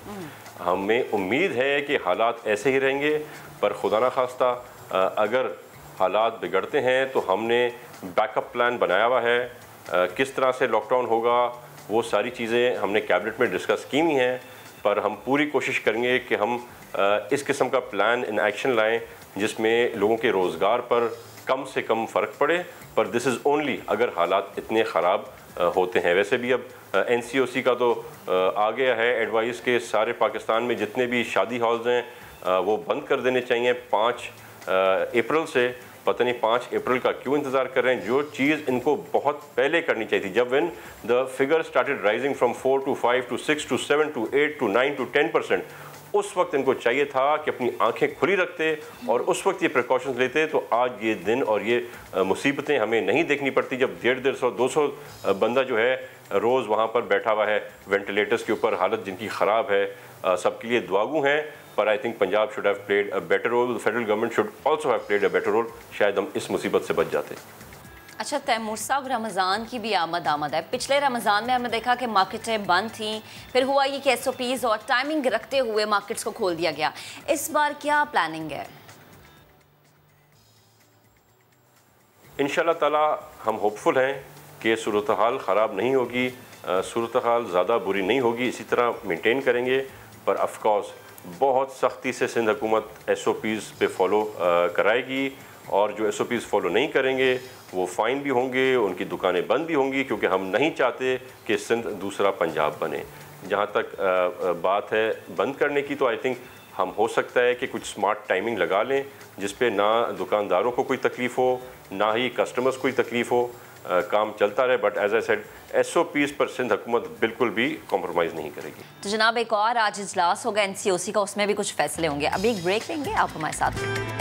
हमें उम्मीद है कि हालात ऐसे ही रहेंगे, पर खुदा न खास्ता अगर हालात बिगड़ते हैं तो हमने बैकअप प्लान बनाया हुआ है। किस तरह से लॉकडाउन होगा वो सारी चीज़ें हमने कैबिनेट में डिस्कस की हुई हैं, पर हम पूरी कोशिश करेंगे कि हम इस किस्म का प्लान इन एक्शन लाएं जिसमें लोगों के रोज़गार पर कम से कम फ़र्क पड़े। पर दिस इज़ ओनली अगर हालात इतने ख़राब होते हैं। वैसे भी अब NCOC का तो आ गया है एडवाइस के सारे पाकिस्तान में जितने भी शादी हॉल्स हैं वो बंद कर देने चाहिए 5 अप्रैल से। पता नहीं 5 अप्रैल का क्यों इंतज़ार कर रहे हैं? जो चीज़ इनको बहुत पहले करनी चाहिए थी, जब when the figure started rising from 4 to 5 to 6 to 7 to 8 to 9 to 10%, उस वक्त इनको चाहिए था कि अपनी आंखें खुली रखते और उस वक्त ये प्रिकॉशंस लेते, तो आज ये दिन और ये मुसीबतें हमें नहीं देखनी पड़ती जब 150-200 बंदा जो है रोज़ वहाँ पर बैठा हुआ है वेंटिलेटर्स के ऊपर, हालत जिनकी ख़राब है। सबके लिए दुआगू हैं, पर I think Punjab should have played a better role, the federal government should also have played a better role, शायद हम इस मुसीबत से बच जाते। अच्छा तैमूर साहब, रमज़ान की भी आमद है। पिछले रमज़ान में हमने देखा कि मार्केटें बंद थी, फिर हुआ ये कि SOPs और टाइमिंग रखते हुए मार्केट्स को खोल दिया गया। इस बार क्या प्लानिंग है? इंशाल्लाह ताला हम होपफुल हैं कि सूरत हाल ख़राब नहीं होगी, सूरत हाल ज़्यादा बुरी नहीं होगी, इसी तरह मेंटेन करेंगे। पर ऑफ कोर्स बहुत सख्ती से सिंध हुकूमत SOPs पे फॉलो कराएगी, और जो SOPs फॉलो नहीं करेंगे वो फ़ाइन भी होंगे, उनकी दुकानें बंद भी होंगी, क्योंकि हम नहीं चाहते कि सिंध दूसरा पंजाब बने। जहाँ तक बात है बंद करने की, तो आई थिंक हम हो सकता है कि कुछ स्मार्ट टाइमिंग लगा लें जिस पे ना दुकानदारों को कोई तकलीफ़ हो, ना ही कस्टमर्स को कोई तकलीफ़ हो, काम चलता रहे। But as I said SOPs पर सिंध हुकूमत बिल्कुल भी कॉम्प्रोमाइज़ नहीं करेगी। तो जनाब एक और आज इजलास होगा NCOC का, उसमें भी कुछ फैसले होंगे। अभी एक ब्रेक लेंगे, आप हमारे साथ।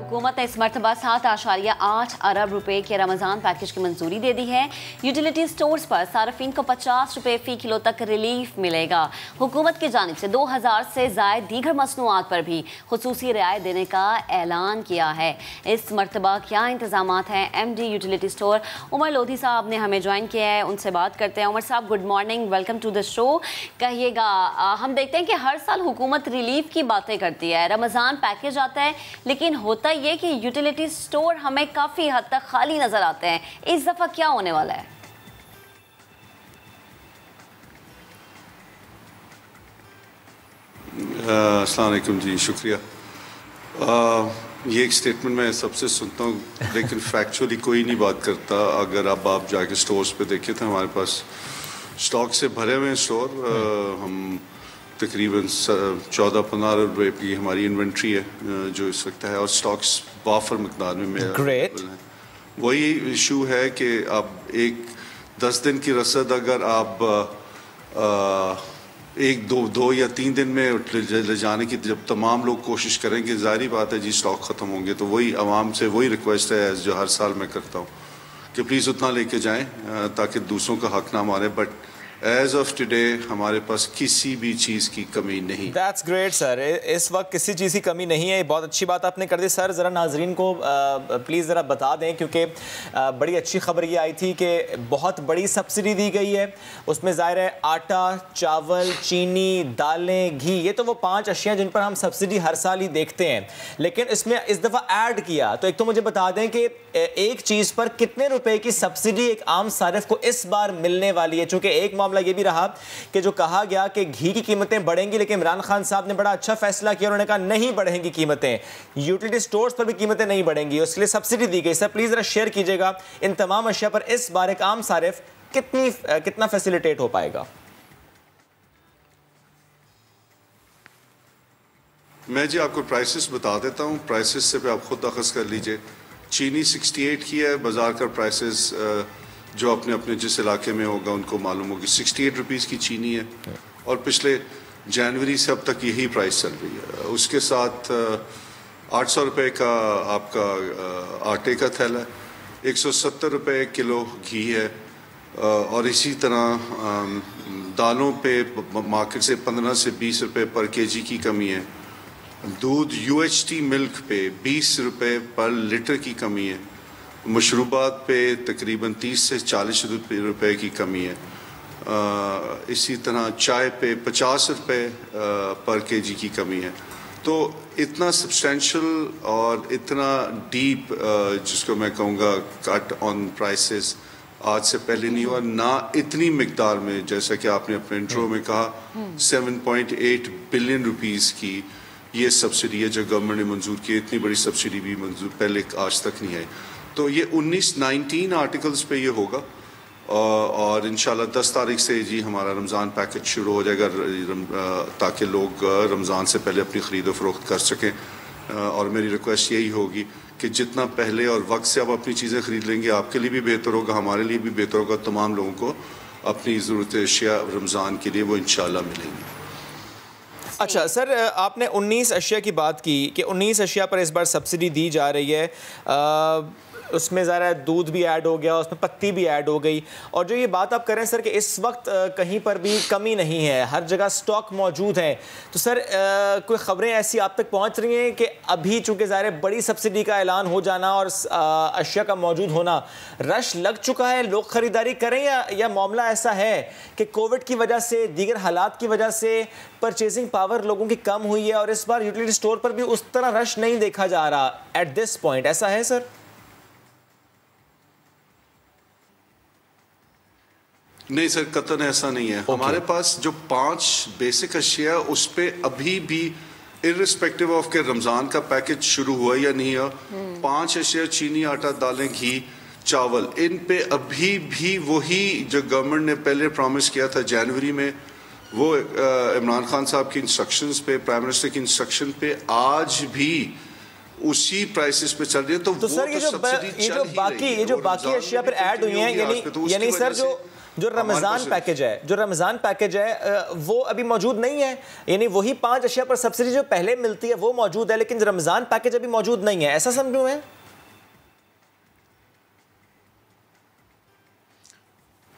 हुकूमत ने इस मरतबा 7.8 अरब रुपए के रमज़ान पैकेज की मंजूरी दे दी है। यूटिलिटी स्टोर्स पर सार्फिन को 50 रुपए फ़ी किलो तक रिलीफ मिलेगा। हुकूमत की जानिब से 2000 से ज़ायद दीगर मसनूआत पर भी खुसूसी रियायत देने का ऐलान किया है। इस मरतबा क्या इंतज़ामात हैं, MD utility store Umar Lodhi साहब ने हमें ज्वाइन किया है, उनसे बात करते हैं। उमर साहब, good morning, welcome to the show. कहिएगा, हम देखते हैं कि हर साल हुकूमत रिलीफ की बातें करती है, रमज़ान पैकेज आता है, लेकिन होता ये कि यूटिलिटी स्टोर हमें काफ़ी हद तक खाली नज़र आते हैं। इस दफ़ा क्या होने वाला है? अस्सलाम वालेकुम जी, शुक्रिया। ये एक स्टेटमेंट मैं सबसे सुनता हूँ, लेकिन फैक्चुअली कोई नहीं बात करता। अगर अब आप जाके स्टोर्स पे देखें तो हमारे पास स्टॉक से भरे हुए हैं स्टोर। हम तकरीबन 14-15 अरब रुपये की हमारी इन्वेंट्री है जो इस वक्त है, और स्टॉक्स वाफर मकदार में अवेलेबल हैं। वही इशू है कि अब 10 दिन की रसद अगर आप 1-2 या 3 दिन में ले जाने की जब तमाम लोग कोशिश करेंगे, ज़ाहिर बात है जी स्टॉक ख़त्म होंगे। तो वही आवाम से वही रिक्वेस्ट है जो हर साल मैं करता हूँ कि प्लीज़ उतना लेके जाएं ताकि दूसरों का हक ना मारे। बट एज ऑफ टुडे हमारे पास किसी भी चीज़ की कमी नहीं। दैट्स ग्रेट सर, इस वक्त किसी चीज़ की कमी नहीं है, बहुत अच्छी बात आपने कर दी। सर ज़रा नाजरीन को प्लीज़ ज़रा बता दें, क्योंकि बड़ी अच्छी खबर ये आई थी कि बहुत बड़ी सब्सिडी दी गई है। उसमें ज़ाहिर है आटा, चावल, चीनी, दालें, घी, ये तो वो 5 अशिया जिन पर हम सब्सिडी हर साल ही देखते हैं, लेकिन इसमें इस दफ़ा ऐड किया। तो एक तो मुझे बता दें कि एक चीज़ पर कितने रुपए की सब्सिडी एक आम सारिफ को इस बार मिलने वाली है। चूँकि एक मामला ये भी रहा कि जो कहा गया कि घी की कीमतें बढ़ेंगी, लेकिन इमरान खान साहब ने बड़ा अच्छा फैसला किया, उन्होंने कहा नहीं बढ़ेंगी कीमतें, यूटिलिटी स्टोर्स पर भी कीमतें नहीं बढ़ेंगी, उसके लिए सब्सिडी दी गई। सर प्लीज़ ज़रा शेयर कीजिएगा इन तमाम अशिया पर इस बार एक आम सारिफ कितना फैसिलिटेट हो पाएगा। मैं जी आपको प्राइसेस बता देता हूँ, प्राइसेस से पे आप खुद अखज़ कर लीजिए। चीनी 68 की है, बाज़ार का प्राइसेस जो अपने अपने जिस इलाके में होगा उनको मालूम होगी। 68 रुपीज़ की चीनी है, और पिछले जनवरी से अब तक यही प्राइस चल रही है। उसके साथ 800 रुपये का आपका आटे का थैला है, 170 रुपये किलो घी है, और इसी तरह दालों पे मार्केट से 15 से 20 रुपये पर केजी की कमी है। दूध UHT मिल्क पे 20 रुपये पर लीटर की कमी है। मशरूबात पे तकरीबन 30 से 40 रुपये की कमी है। इसी तरह चाय पे 50 रुपये पर केजी की कमी है। तो इतना सब्सटेंशियल और इतना डीप जिसको मैं कहूँगा कट ऑन प्राइसेस आज से पहले नहीं हुआ, ना इतनी मिकदार में, जैसा कि आपने अपने इंट्रो में कहा 7.8 बिलियन रुपीज़ की ये सब्सिडी है जो गवर्नमेंट ने मंजूर की। इतनी बड़ी सब्सिडी भी मंजूर पहले आज तक नहीं आई। तो ये 19 आर्टिकल्स पे ये होगा, और इंशाल्लाह 10 तारीख से जी हमारा रमज़ान पैकेज शुरू हो जाएगा, ताकि लोग रमज़ान से पहले अपनी ख़रीदो फरोख्त कर सकें। और मेरी रिक्वेस्ट यही होगी कि जितना पहले और वक्त से आप अपनी चीज़ें ख़रीद लेंगे आपके लिए भी बेहतर होगा, हमारे लिए भी बेहतर होगा, तमाम लोगों को अपनी ज़रूरत अशिया रमज़ान के लिए वो इंशाल्लाह मिलेंगी। अच्छा सर, आपने 19 अशिया की बात की कि 19 अशिया पर इस बार सब्सिडी दी जा रही है। उसमें ज़रा दूध भी ऐड हो गया, उसमें पत्ती भी ऐड हो गई, और जो ये बात आप करें सर कि इस वक्त कहीं पर भी कमी नहीं है, हर जगह स्टॉक मौजूद है, तो सर कोई ख़बरें ऐसी आप तक पहुंच रही हैं कि अभी चूँकि ज़ाहिर बड़ी सब्सिडी का ऐलान हो जाना और अशिया का मौजूद होना, रश लग चुका है, लोग ख़रीदारी करें, या मामला ऐसा है कि कोविड की वजह से, दीगर हालात की वजह से परचेजिंग पावर लोगों की कम हुई है और इस बार यूटिलिटी स्टोर पर भी उस तरह रश नहीं देखा जा रहा एट दिस पॉइंट, ऐसा है सर? नहीं सर, कतन ऐसा नहीं है। हमारे पास जो 5 बेसिक अशिया उस पर अभी भी इर्रिस्पेक्टिव ऑफ के रमज़ान का पैकेज शुरू हुआ या नहीं हुआ, 5 अशिया चीनी, आटा, दालें, घी, चावल, इन पे अभी भी वही जो गवर्नमेंट ने पहले प्रॉमिस किया था जनवरी में, वो इमरान खान साहब की इंस्ट्रक्शंस पे, प्राइम मिनिस्टर की इंस्ट्रक्शन पे आज भी उसी प्राइसेस पे चल रही है। तो सर ये जो बाकी अशिया पर ऐड हुई हैं, यानी सर जो रमज़ान पैकेज है वो अभी मौजूद नहीं है, यानी वही 5 अशिया पर सब्सिडी जो पहले मिलती है वो मौजूद है, लेकिन रमज़ान पैकेज अभी मौजूद नहीं है, ऐसा समझूं है?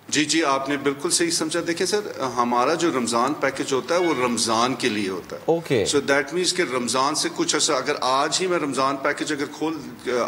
जी, आपने बिल्कुल सही समझा। देखिए सर, हमारा जो रमज़ान पैकेज होता है वो रमज़ान के लिए होता है। ओके, सो दैट मीन्स कि रमज़ान से कुछ ऐसा, अगर आज ही मैं रमज़ान पैकेज अगर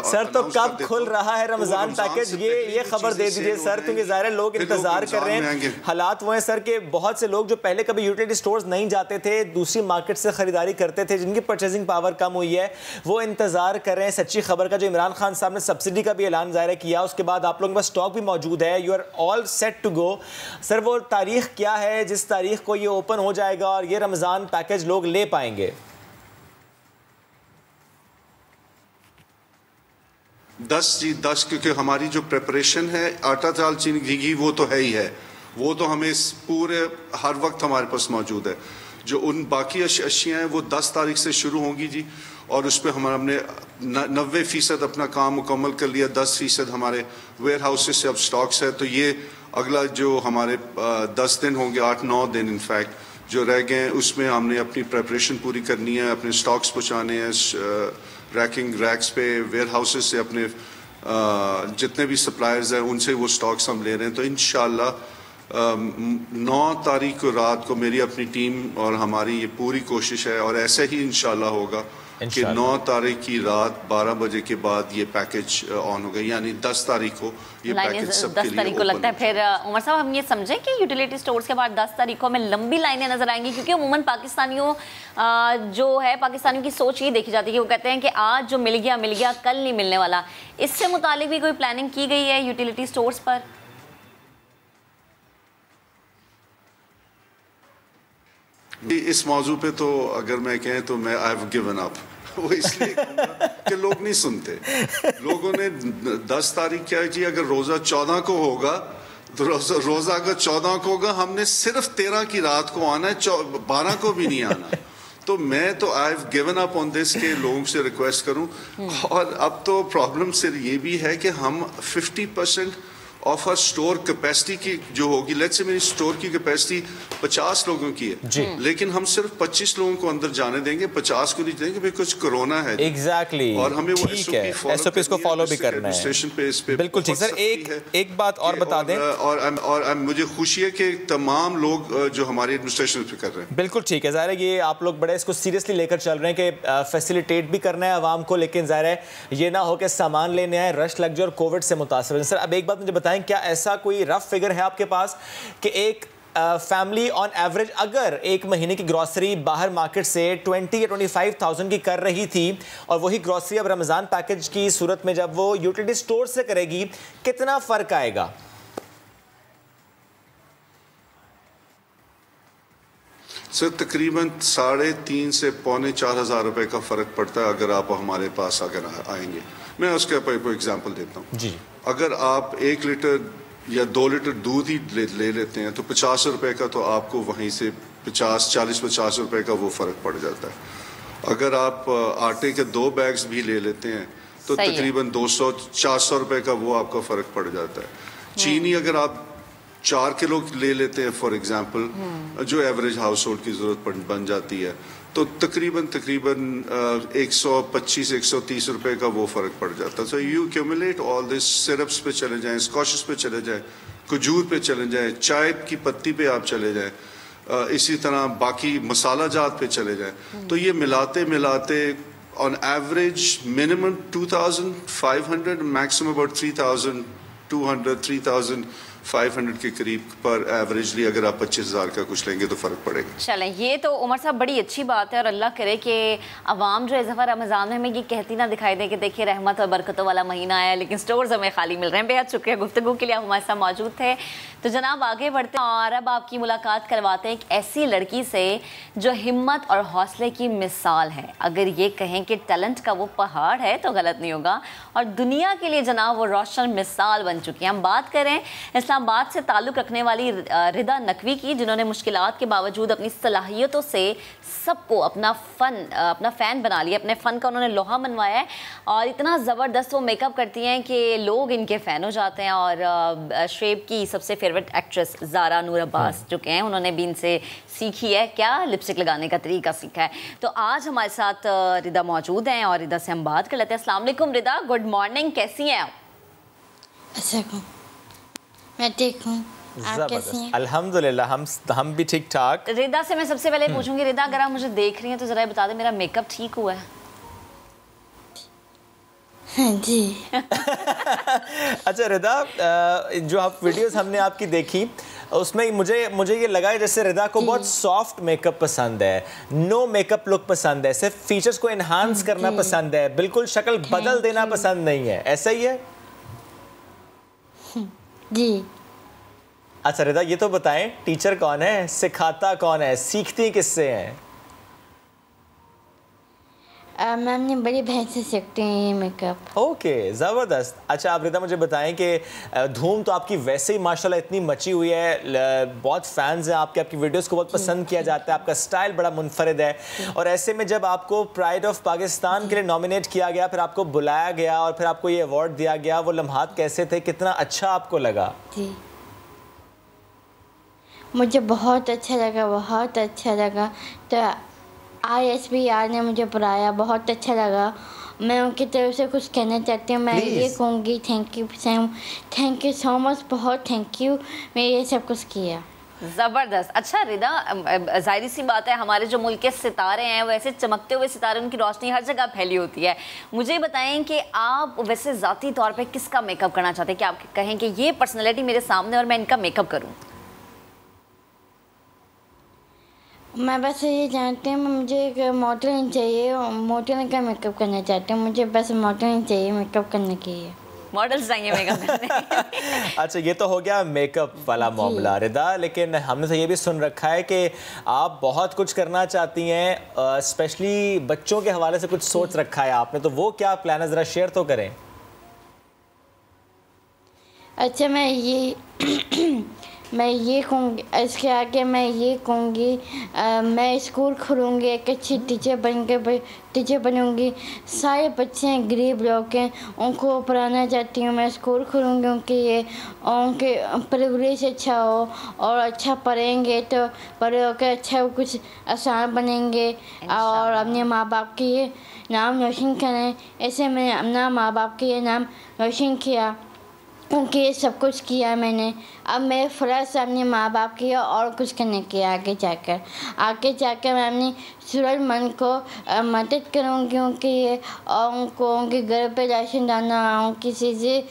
सर तो कब खुल रहा है रमज़ान पैकेज, ये खबर दे दीजिए सर, क्योंकि ज़ाहिर है लोग इंतजार कर रहे हैं। हालात वो हैं सर कि बहुत से लोग जो पहले कभी यूटिलिटी स्टोर्स नहीं जाते थे, दूसरी मार्केट से खरीदारी करते थे, जिनकी परचेजिंग पावर कम हुई है, वो इंतजार कर रहे हैं सच्ची खबर का। जो इमरान खान साहब ने सब्सिडी का भी ऐलान ज़ाहिर किया, उसके बाद आप लोगों के पास स्टॉक भी मौजूद है, you are all set to go. Sir वो तारीख क्या है जिस तारीख को ये ओपन हो जाएगा और ये रमजान पैकेज लोग ले पाएंगे? 10 क्योंकि हमारी जो प्रिपरेशन है आटा, दाल, चीनी, घी वो तो है ही है, वो तो हमें पूरे हर वक्त हमारे पास मौजूद है। जो उन बाकी अशियाँ हैं वो 10 तारीख से शुरू होंगी जी, और उस पर हमने 90% अपना काम मुकम्मल कर लिया, 10% हमारे वेयर हाउसेस से अब स्टॉक्स है। तो ये अगला जो हमारे 10 दिन होंगे, 8-9 दिन इनफैक्ट जो रह गए हैं, उसमें हमने अपनी प्रिपरेशन पूरी करनी है, अपने स्टॉक्स पहुँचाने हैं, रैक्स पे, वेयर हाउसेस से अपने जितने भी सप्लायर्स हैं उनसे वो स्टॉक्स हम ले रहे हैं। तो इंशाल्लाह 9 तारीख को रात को मेरी अपनी टीम और हमारी ये पूरी कोशिश है, और ऐसे ही इंशाल्लाह होगा कि 9 तारीख की रात 12 बजे के बाद ये पैकेज ऑन होगा, यानी 10 तारीख को ये पैकेज सबके लिए 10 तारीख को लगता है। फिर उमर साहब हम ये समझें कि यूटिलिटी स्टोर्स के बाद 10 तारीख को हमें लंबी लाइनें नजर आएंगी, क्योंकि उमूमन पाकिस्तानियों जो है, पाकिस्तानियों की सोच ये देखी जाती है कि वो कहते हैं कि आज जो मिल गया कल नहीं मिलने वाला। इससे मुतालिक भी कोई प्लानिंग की गई है यूटिलिटी स्टोर्स पर? इस मौजू पे तो अगर मैं कहें तो मैं आई हैव गिवन अप। वो इसलिए कि लोग नहीं सुनते। लोगों ने 10 तारीख क्या जी, अगर रोज़ा 14 को होगा तो रोज़ा अगर 14 को होगा, हमने सिर्फ 13 की रात को आना है, 12 को भी नहीं आना। तो मैं तो I have given up on this के लोगों से रिक्वेस्ट करूं। और अब तो प्रॉब्लम सिर्फ ये भी है कि हम 50% ऑफ हर स्टोर कैपेसिटी की जो होगी, लेट्स से मेरी स्टोर की कैपेसिटी 50 लोगों की है, लेकिन हम सिर्फ 25 लोगों को अंदर जाने देंगे, 50 को नहीं देंगे, भाई कुछ कोरोना है। एग्जैक्टली, और हमें वो एसओपी को फॉलो भी करना है। स्टेशन पे बिल्कुल ठीक। सर एक बात और बता दें, और मुझे खुशी है कि तमाम लोग जो हमारे एडमिनिस्ट्रेशन पे कर रहे हैं। बिल्कुल ठीक है, ज़ाहिर है ये आप लोग बड़े इसको सीरियसली लेकर चल रहे हैं कि फैसिलिटेट भी करना है आवाम को, लेकिन ज़ाहिर है ये ना हो कि सामान लेने आए, रश लग जाए और कोविड से मुतासर है। सर अब एक बात मुझे बताएं, क्या ऐसा कोई रफ फिगर है आपके पास कि एक फैमिली ऑन एवरेज अगर एक महीने की ग्रॉसरी बाहर मार्केट से 20 या 25,000 की कर रही थी, और वही ग्रॉसरी अब रमज़ान पैकेज की सूरत में जब वो यूटिलिटी स्टोर से करेगी, कितना फ़र्क आएगा? सर तकरीबन 3,500 से 4,500 हज़ार रुपए का फ़र्क पड़ता है अगर आप हमारे पास अगर आएंगे। मैं उसके ऊपर एग्जांपल देता हूँ जी। अगर आप 1 लीटर या 2 लीटर दूध ही ले लेते हैं तो 50 रुपए का तो आपको वहीं से 40-50 रुपए का वो फ़र्क पड़ जाता है। अगर आप आटे के 2 बैग्स भी ले लेते हैं तो तकरीबन 200-400 रुपए का वो आपका फ़र्क पड़ जाता है। चीनी अगर आप 4 किलो ले लेते हैं फॉर एग्जांपल, जो एवरेज हाउस होल्ड की ज़रूरत बन जाती है, तो तकरीबन 125-130 रुपए का वो फ़र्क पड़ जाता है। So you accumulate all this, syrups पे चले जाएं, स्कॉशेस पे चले जाएं, खजूर पे चले जाएं, चाय की पत्ती पे आप चले जाएं, इसी तरह बाकी मसाला जात पे चले जाएं, तो ये मिलाते मिलाते on average minimum 2500, maximum about 3200, 3500 के करीब पर एवरेजली अगर आप 25,000 का कुछ लेंगे तो फ़र्क पड़ेगा। चलें, ये तो उमर साहब बड़ी अच्छी बात है और अल्लाह करे कि अवाम जो है ज़फ़र रमज़ान में हमें ये कहती ना दिखाई दे कि देखिए रहमत और बरकतों वाला महीना आया लेकिन स्टोर्स हमें खाली मिल रहे हैं। बेहद शुक्रिया गुफ्तगू के लिए, आप हमारे साथ मौजूद थे। तो जनाब आगे बढ़ते हैं और अब आपकी मुलाकात करवाते हैं एक ऐसी लड़की से जो हिम्मत और हौसले की मिसाल है। अगर ये कहें कि टैलेंट का वो पहाड़ है तो गलत नहीं होगा, और दुनिया के लिए जनाब वो रोशन मिसाल बन चुकी हैं। हम बात करें इस्लामाबाद से ताल्लुक़ रखने वाली रिदा नकवी की, जिन्होंने मुश्किलात के बावजूद अपनी सलाहियतों से सबको अपना फ़ैन बना लिया, अपने फ़न का उन्होंने लोहा मनवाया है और इतना ज़बरदस्त वो मेकअप करती हैं कि लोग इनके फ़ैन हो जाते हैं। और शेब की सबसे फेवरेट एक्ट्रेस ज़ारा नूर अब्बास जो हैं, उन्होंने भी इनसे सीखी है, क्या लिपस्टिक लगाने का तरीका सीखा है। तो आज हमारे साथ रिदा मौजूद हैं और रिदा से हम बात कर लेते हैं। अस्सलाम वालेकुम रिदा, गुड मॉर्निंग, कैसी हैं आप? अच्छा, मैं ठीक हूँ, आप कैसी हैं? अल्हम्दुलिल्लाह, हम भी ठीक ठाक। रिदा से मैं सबसे पहले पूछूंगी, रिदा अगर आप मुझे देख रही हैं तो ज़रा बता दें मेरा मेकअप ठीक हुआ है? हाँ जी। अच्छा रिदा, जो आप वीडियोस हमने आपकी देखी उसमें मुझे ये लगा जैसे रिदा को बहुत सॉफ्ट मेकअप पसंद है, नो मेकअप लुक पसंद है, सिर्फ फीचर्स को एनहांस करना पसंद है, बिल्कुल शक्ल बदल देना पसंद नहीं है, ऐसा ही है? जी। अच्छा रिदा, ये तो बताएं टीचर कौन है, सिखाता कौन है, सीखती किससे हैं? मैं अपनी बड़ी बहन से सीखती हूँ ये मेकअप। ओके, ज़बरदस्त। अच्छा आप रिदा मुझे बताएं कि धूम तो आपकी वैसे ही माशाल्लाह इतनी मची हुई है, बहुत फैंस हैं आपकी वीडियोस को बहुत पसंद किया जाता है, आपका स्टाइल बड़ा मुनफरिद है, और ऐसे में जब आपको प्राइड ऑफ पाकिस्तान के लिए नॉमिनेट किया गया, फिर आपको बुलाया गया और फिर आपको ये अवार्ड दिया गया, वो लम्हात कैसे थे, कितना अच्छा आपको लगा? जी, मुझे बहुत अच्छा लगा, बहुत अच्छा लगा। तो ISBR ने मुझे बुलाया, बहुत अच्छा लगा। मैं उनकी तरफ से कुछ कहना चाहती हूँ, मैं ये कहूँगी थैंक यू सो मच, बहुत थैंक यू, मैं ये सब कुछ किया। ज़बरदस्त। अच्छा रिदा, जाहिर सी बात है हमारे जो मुल्क के सितारे हैं वो ऐसे चमकते हुए सितारे, उनकी रोशनी हर जगह फैली होती है। मुझे बताएं कि आप वैसे ज़ाती तौर पे किसका मेकअप करना चाहते हैं कि आप कहें कि ये पर्सनैलिटी मेरे सामने और मैं इनका मेकअप करूँ? मैं बस ये जानती हूँ, मुझे एक मॉडल चाहिए, मॉडल का मेकअप करना चाहती हूँ, मुझे बस मॉडल चाहिए मेकअप करने के लिए। मॉडल्स चाहिए मेकअप करने। अच्छा, ये तो हो गया मेकअप वाला मामला रिदा, लेकिन हमने तो ये भी सुन रखा है कि आप बहुत कुछ करना चाहती हैं, स्पेशली बच्चों के हवाले से कुछ सोच रखा है आपने, तो वो क्या प्लान है, ज़रा शेयर तो करें। अच्छा, मैं ये कहूँगी, इसके आगे मैं ये कहूँगी, मैं स्कूल खोलूँगी, एक अच्छी टीचर बनूँगी। सारे बच्चे हैं, गरीब लोग हैं, उनको पढ़ाना चाहती हूँ, मैं स्कूल खोलूँगी उनके लिए, और उनके परवरिश अच्छा हो और अच्छा पढ़ेंगे तो बड़े होकर अच्छा कुछ आसान बनेंगे और अपने माँ बाप के ये नाम रोशन करें। ऐसे मैंने अपना माँ बाप के ये नाम रोशन किया, उनके ये सब कुछ किया मैंने। अब मेरे फ़र्ज़ अपने माँ बाप की और कुछ करने की आगे जाकर मैं अपनी ज़रूरतमंद को मदद करूँगी, उनके ये और उनके घर पे राशन डालना, उनकी चीज़ें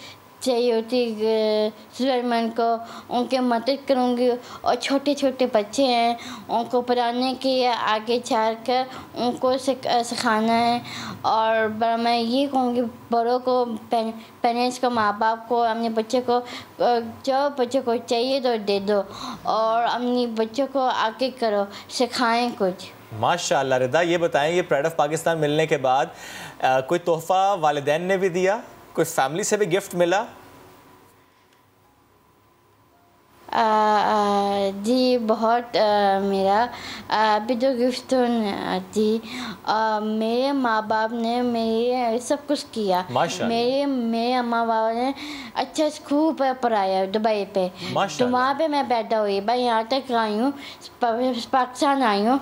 चाहिए होती ज़रूरतमंद को उनके मदद करूँगी। और छोटे छोटे बच्चे हैं, उनको पढ़ाने के लिए आगे चलकर उनको सिखाना है। और मैं ये कहूँगी बड़ों को, पेरेंट्स को, माँ बाप को, अपने बच्चे को जो बच्चे को चाहिए तो दे दो और अपने बच्चों को आगे करो, सिखाएं कुछ। माशाअल्लाह रिदा, ये बताएं, ये प्राइड ऑफ पाकिस्तान मिलने के बाद कोई तोहफ़ा वालिदैन ने भी दिया, कोई फैमिली से भी गिफ्ट मिला? जी बहुत मेरा अभी तो गिफ्ट तो जी मेरे माँ बाप ने मेरे सब कुछ किया। मेरे अम्मा बाबा ने अच्छा स्कूल पर पढ़ाया दुबई पे, तो वहाँ पे मैं पैदा हुई, मैं यहाँ तक आई हूँ, पाकिस्तान आई हूँ,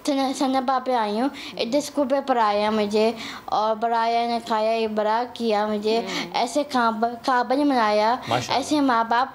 सन्नापा पे आई हूँ, इधर स्कूल पे पढ़ाया मुझे और बढ़ाया ने खाया, ये बड़ा किया मुझे, ऐसे काबल बनाया। ऐसे माँ बाप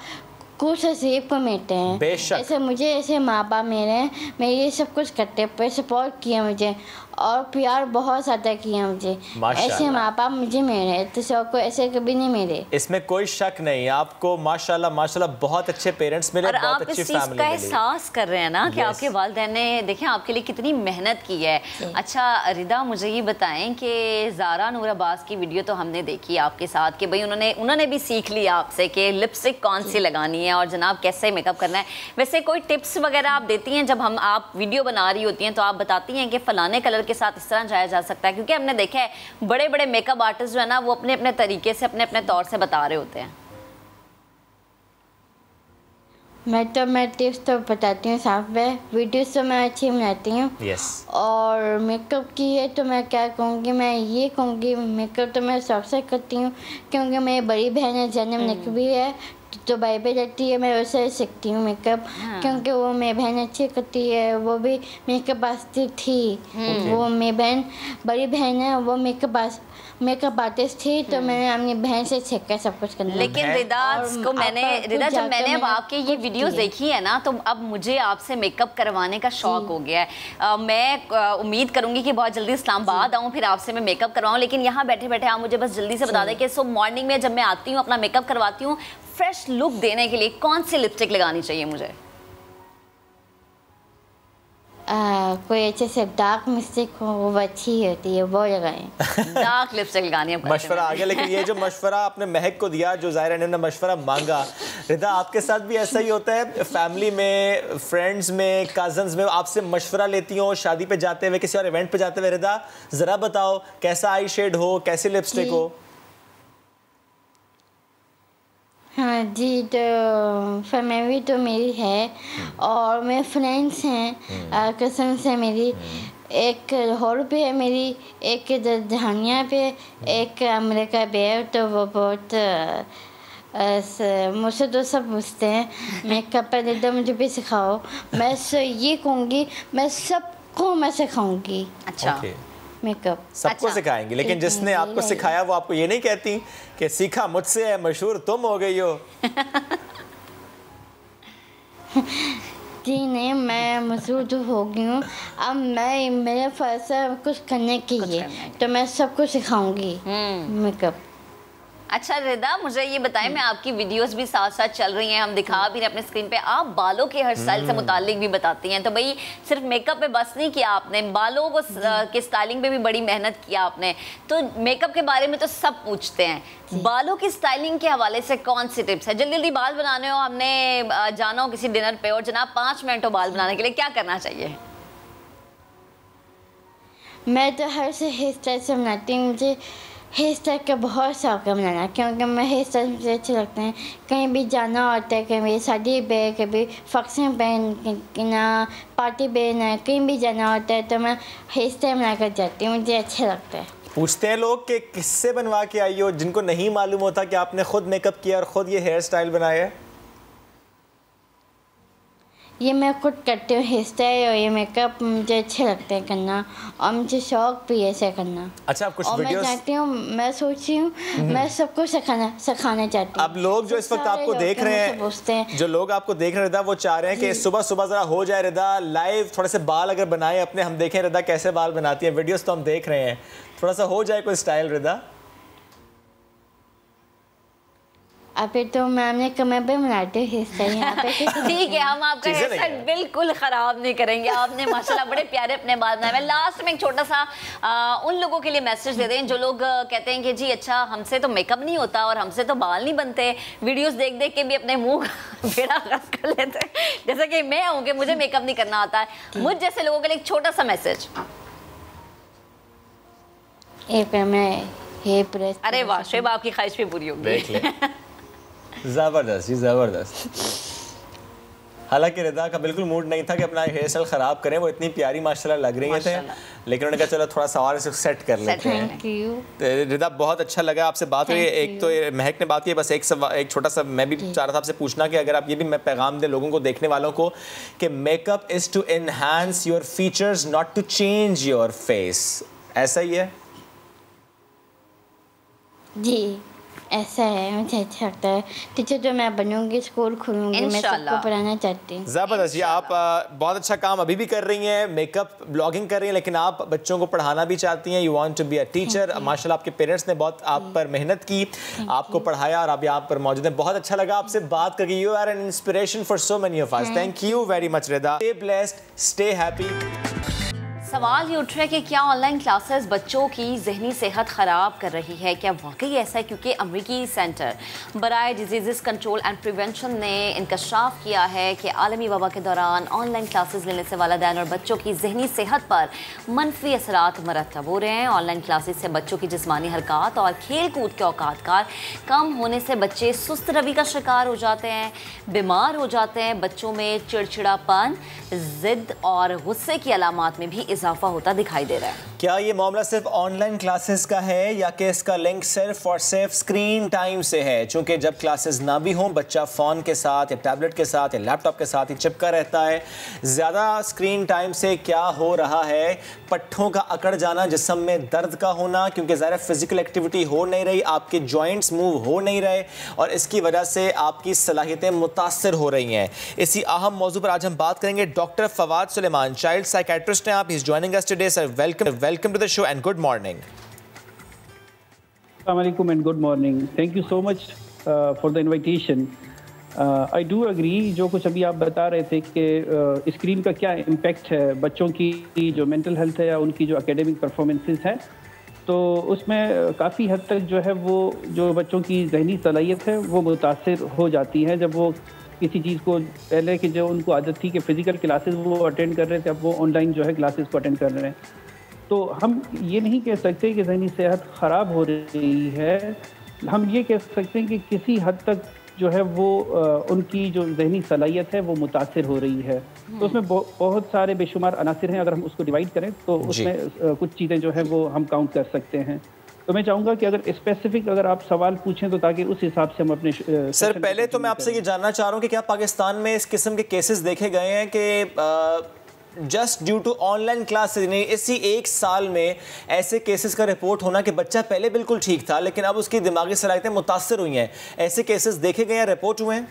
कुछ नसीब को मिलते हैं, ऐसे मुझे ऐसे माँ बाप मेरे ये सब कुछ करते पे सपोर्ट किया मुझे और प्यार बहुत ज़्यादा किया मुझे। ऐसे माँ बाप मुझे मिले तो सबको ऐसे कभी नहीं मिले। इसमें कोई शक नहीं, आपको माशाल्लाह माशाल्लाह बहुत अच्छे पेरेंट्स मिले, बहुत अच्छी फैमिली मिली। का एहसास कर रहे हैं ना कि आपके वालिदैन ने देखें आपके लिए कितनी मेहनत की है। अच्छा रिदा, मुझे ये बताएं कि ज़ारा नूर अब्बास की वीडियो तो हमने देखी आपके साथ कि भाई उन्होंने भी सीख लिया आपसे कि लिपस्टिक कौन सी लगानी है और जनाब कैसे मेकअप करना है। वैसे कोई टिप्स वगैरह आप देती हैं जब आप वीडियो बना रही होती हैं, तो आप बताती हैं कि फ़लाने कलर के साथ इस तरह जाया जा सकता है? क्योंकि हमने देखा है बड़े बड़े मेकअप आर्टिस्ट जो है ना वो अपने अपने तरीके से अपने अपने तौर से बता रहे होते हैं। मैं टिप्स तो बताती हूँ साफ है, वीडियोस तो मैं अच्छी बनाती हूँ। और मेकअप की है तो मैं क्या कहूँगी, मैं ये कहूँगी मेकअप तो मैं सबसे करती हूँ, क्योंकि मेरी बड़ी बहन है जन्म नकवी है, तो दुबई पे जाती है, मैं उससे सीखती हूँ मेकअप। क्योंकि वो मेरी बहन अच्छी करती है, वो भी मेकअप आर्टिस्ट थी। वो मेरी बहन बड़ी बहन है, वो मेकअप आर्टिस्ट थी, तो मैंने अपनी बहन से सीखा सब कुछ करना। लेकिन रिदा जब मैंने अब आपके ये वीडियोस देखी है ना, तो अब मुझे आपसे मेकअप करवाने का शौक हो गया है। मैं उम्मीद करूंगी कि बहुत जल्दी इस्लामाबाद आऊँ, फिर आपसे मैं मेकअप करवाऊँ। लेकिन यहाँ बैठे बैठे आप मुझे बस जल्दी से बता दें कि सुबह मॉर्निंग में जब मैं आती हूँ अपना मेकअप करवाती हूँ, फ्रेश लुक देने के लिए कौन सी लिपस्टिक लगानी चाहिए मुझे? कोई अच्छे से डार्क लिपस्टिक हो, वो अच्छी होती है, वो लगाएं। डार्क लिपस्टिक लगानी है। मशवरा आ गया, लेकिन ये जो मशवरा आपने महक को दिया, जो ज़ाहिरा ने मशवरा मांगा, रिदा आपके साथ भी ऐसा ही होता है? फैमिली में, फ्रेंड्स में, कजन्स में आपसे मशवरा लेती हो शादी पे जाते हुए, किसी और इवेंट पे जाते हुए? रिदा ज़रा बताओ कैसा आई शेड हो, कैसी लिपस्टिक हो? हाँ जी, तो फैमिली तो मेरी है और मेरे फ्रेंड्स हैं, कज़न्स हैं मेरी, एक लाहौर पे है मेरी, एक जहानिया पे, एक अमेरिका पे है। तो वो बहुत मुझसे तो सब पूछते हैं मेकअप पर एकदम मुझे भी सिखाओ। मैं ये कहूँगी मैं सबको मैं सिखाऊँगी। अच्छा मेकअप सबको सिखाएंगे, लेकिन जिसने आपको सिखाया वो आपको ये नहीं कहती कि सीखा मुझसे है, मशहूर तुम हो गई हो? जी नहीं, मैं मशहूर तो हो गई हूँ, अब मेरे फर्ज है कुछ करने के लिए, तो मैं सबको सिखाऊंगी मेकअप। अच्छा रिदा, मुझे ये बताएं, मैं आपकी वीडियोस भी साथ साथ चल रही हैं, हम दिखा भी रहे अपने स्क्रीन पे, आप बालों के हेयर स्टाइल से मुतालिक भी बताती हैं। तो भाई सिर्फ मेकअप पे बस नहीं किया आपने, बालों को के स्टाइलिंग पे भी बड़ी मेहनत किया आपने। तो मेकअप के बारे में तो सब पूछते हैं, बालों की स्टाइलिंग के हवाले से कौन सी टिप्स है? जल्दी जल्दी बाल बनाने हो, हमने जाना हो किसी डिनर पे और जनाब 5 मिनट हो बाल बनाने के लिए, क्या करना चाहिए? मैं तो हर से हेयर स्टाइल से बनाती हूँ, मुझे हेयर स्टाइल का बहुत शौक है बनाना, क्योंकि मैं हेयर स्टाइल मुझे अच्छे लगते हैं। कहीं भी जाना होता है, कभी शादी पे, कभी फंक्शन पे ना, पार्टी पे ना, कहीं भी जाना होता है तो मैं हेयर स्टाइल बना कर जाती हूँ, मुझे अच्छा लगता है। पूछते हैं लोग कि किससे बनवा के आई हो, जिनको नहीं मालूम होता कि आपने खुद मेकअप किया और ख़ुद ये हेयर स्टाइल बनाया है? ये मैं खुद करती हूँ हेयर स्टाइल और ये मेकअप, मुझे अच्छे लगते हैं करना और मुझे शौक भी है ऐसे करना। अच्छा, आप कुछ और वीडियोस... मैं चाहती हूँ, मैं सोची हूँ मैं सबको सिखाना चाहती हूँ। अब लोग जो इस वक्त आपको देख रहे हैं, जो लोग आपको देख रहे हैं रिदा, वो चाह रहे हैं कि सुबह सुबह ज़रा हो जाए रिदा लाइव, थोड़े से बाल अगर बनाए अपने, हम देखें रिदा कैसे बाल बनाती है। वीडियोस तो हम देख रहे हैं, थोड़ा सा हो जाए कोई स्टाइल रिदा। अभी तो मैंने कमर पे बनाते हिस्सा यहाँ पे। ठीक है, हम आपका हेयर स्टाइल बिल्कुल ख़राब नहीं करेंगे। आपने माशाल्लाह बड़े प्यारे अपने बाल बनाए। मैं लास्ट में एक छोटा सा उन लोगों के लिए मैसेज दे दें जो लोग कहते हैं कि जी अच्छा हमसे तो मेकअप नहीं होता और हमसे तो बाल नहीं बनते, वीडियोस देख देख के भी अपने मुंह बेड़ा गर्क कर लेते हैं, जैसे कि मैं हूँ कि मुझे मेकअप नहीं करना आता है। मुझ जैसे लोगों के लिए एक छोटा सा मैसेज। अरे वाह, शेब आपकी ख्वाहिश भी पूरी होगी। जबरदस्त जी, जबरदस्त। हालांकि रिदा का बिल्कुल मूड नहीं था कि अपना हेयर स्टाइल ख़राब करें, वो इतनी प्यारी माशाल्लाह लग रही थे, लेकिन उन्होंने कहा चलो थोड़ा सा और इसे सेट कर लेते हैं। थैंक यू रिदा, बहुत अच्छा लगा आपसे बात हुई। एक तो महक ने बात की, बस एक छोटा सा मैं भी चाह रहा था आपसे पूछना कि अगर आप ये भी मैं पैगाम दें लोगों को, देखने वालों को, कि makeup is to enhance your features not to change your face, ऐसा ही है? जी ऐसा है, मुझे अच्छा लगता है। टीचर जो मैं बनूंगी, स्कूल खोलूंगी, मैं सबको पढ़ाना चाहती हूँ। ज़बरदस्त जी, आप बहुत अच्छा काम अभी भी कर रही हैं, मेकअप ब्लॉगिंग कर रही हैं, लेकिन आप बच्चों को पढ़ाना भी चाहती हैं। You want to be a teacher. माशाल्लाह आपके पेरेंट्स ने बहुत आप पर मेहनत की, आपको पढ़ाया और आप यहाँ पर मौजूद हैं। बहुत अच्छा लगा आपसे बात करके। You are an inspiration for so many of us. Thank you very much Rida. Stay blessed, stay happy. सवाल ये उठ रहा है कि क्या ऑनलाइन क्लासेस बच्चों की जहनी सेहत ख़राब कर रही है? क्या वाकई ऐसा है? क्योंकि अमरीकी सेंटर बराए डिजीज़ कंट्रोल एंड प्रिवेंशन ने इंकशाफ किया है कि आलमी वबा के दौरान ऑनलाइन क्लासेस लेने से वालिदैन और बच्चों की जहनी सेहत पर मनफी असरात मरतब हो रहे हैं। ऑनलाइन क्लासेस से बच्चों की जिस्मानी हरकत और खेल कूद के औकात कम होने से बच्चे सुस्त रवि का शिकार हो जाते हैं, बीमार हो जाते हैं। बच्चों में चिड़चिड़ापन, जिद और गुस्से की अलामात में भी इजाफा होता दिखाई दे रहा है। क्या ये मामला सिर्फ ऑनलाइन क्लासेस का है या कि इसका लिंक सिर्फ और सिर्फ स्क्रीन टाइम से है? चूंकि जब क्लासेस ना भी हों, बच्चा फ़ोन के साथ या टैबलेट के साथ या लैपटॉप के साथ ही चिपका रहता है। ज़्यादा स्क्रीन टाइम से क्या हो रहा है? पट्ठों का अकड़ जाना, जिस्म में दर्द का होना, क्योंकि ज़्यादा फिजिकल एक्टिविटी हो नहीं रही, आपके जॉइंट्स मूव हो नहीं रहे और इसकी वजह से आपकी सलाहियतें मुतासर हो रही हैं। इसी अहम मौजू पर आज हम बात करेंगे। Doctor Fawad Suleman, child psychiatrist हैं आप। Joining us today, sir. Welcome to the show and good morning. Assalamualaikum and good morning. Thank you so much for the invitation. I do agree. जो कुछ अभी आप बता रहे थे कि स्क्रीन का क्या इम्पैक्ट है बच्चों की जो मेंटल हेल्थ है या उनकी जो एकेडमिक परफॉर्मेंसेस है, तो उसमें काफ़ी हद तक जो है वो जो बच्चों की जहनी सलाहियत है वो मुतासर हो जाती है। जब वो किसी चीज़ को पहले कि जो उनको आदत थी कि फ़िज़िकल क्लासेस वो अटेंड कर रहे थे, अब वो ऑनलाइन जो है क्लासेस को अटेंड कर रहे हैं, तो हम ये नहीं कह सकते कि जहनी सेहत ख़राब हो रही है। हम ये कह सकते हैं कि किसी हद तक जो है वो उनकी जो जहनी सलाहियत है वो मुतासर हो रही है। तो उसमें बहुत सारे बेशुमार अनासिर हैं। अगर हम उसको डिवाइड करें तो उसमें कुछ चीज़ें जो है वो हम काउंट कर सकते हैं। तो मैं चाहूँगा कि अगर स्पेसिफिक अगर आप सवाल पूछें तो ताकि उस हिसाब से हम अपने सर पहले तो मैं आपसे ये जानना चाह रहा हूँ कि क्या पाकिस्तान में इस किस्म के केसेस देखे गए हैं कि just due to online classes, नहीं इसी एक साल में ऐसे केसेस का रिपोर्ट होना कि बच्चा पहले बिल्कुल ठीक था लेकिन अब उसकी दिमागी सलाहियतें मुतासर हुई हैं, ऐसे केसेस देखे गए हैं, रिपोर्ट हुए हैं?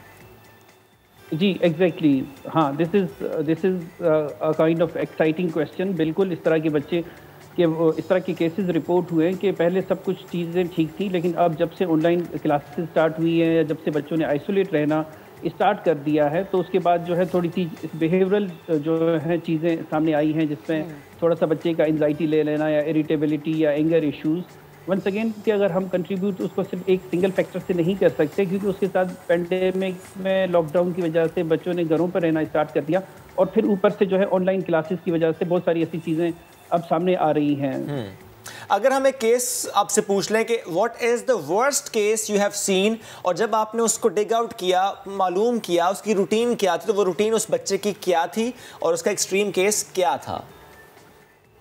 जी एग्जैक्टली, हाँ, this is a kind of exciting question. बिल्कुल इस तरह के बच्चे कि इस तरह के केसेस रिपोर्ट हुए हैं कि पहले सब कुछ चीज़ें ठीक थी, लेकिन अब जब से ऑनलाइन क्लासेस स्टार्ट हुई हैं या जब से बच्चों ने आइसोलेट रहना स्टार्ट कर दिया है, तो उसके बाद जो है थोड़ी सी बिहेवियरल जो है चीज़ें सामने आई हैं, जिसमें थोड़ा सा बच्चे का एंजाइटी ले लेना या इरिटेबिलिटी या एंगर इश्यूज़। वंस अगेन कि अगर हम कंट्रीब्यूट उसको सिर्फ एक सिंगल फैक्टर से नहीं कर सकते, क्योंकि उसके साथ पेंडेमिक में लॉकडाउन की वजह से बच्चों ने घरों पर रहना स्टार्ट कर दिया और फिर ऊपर से जो है ऑनलाइन क्लासेस की वजह से बहुत सारी ऐसी चीज़ें अब सामने आ रही हैं। अगर हम एक केस आपसे पूछ लें कि what is the worst case you have seen, और जब आपने उसको डिग आउट किया, मालूम किया उसकी रूटीन क्या थी, तो वो रूटीन उस बच्चे की क्या थी और उसका एक्सट्रीम केस क्या था?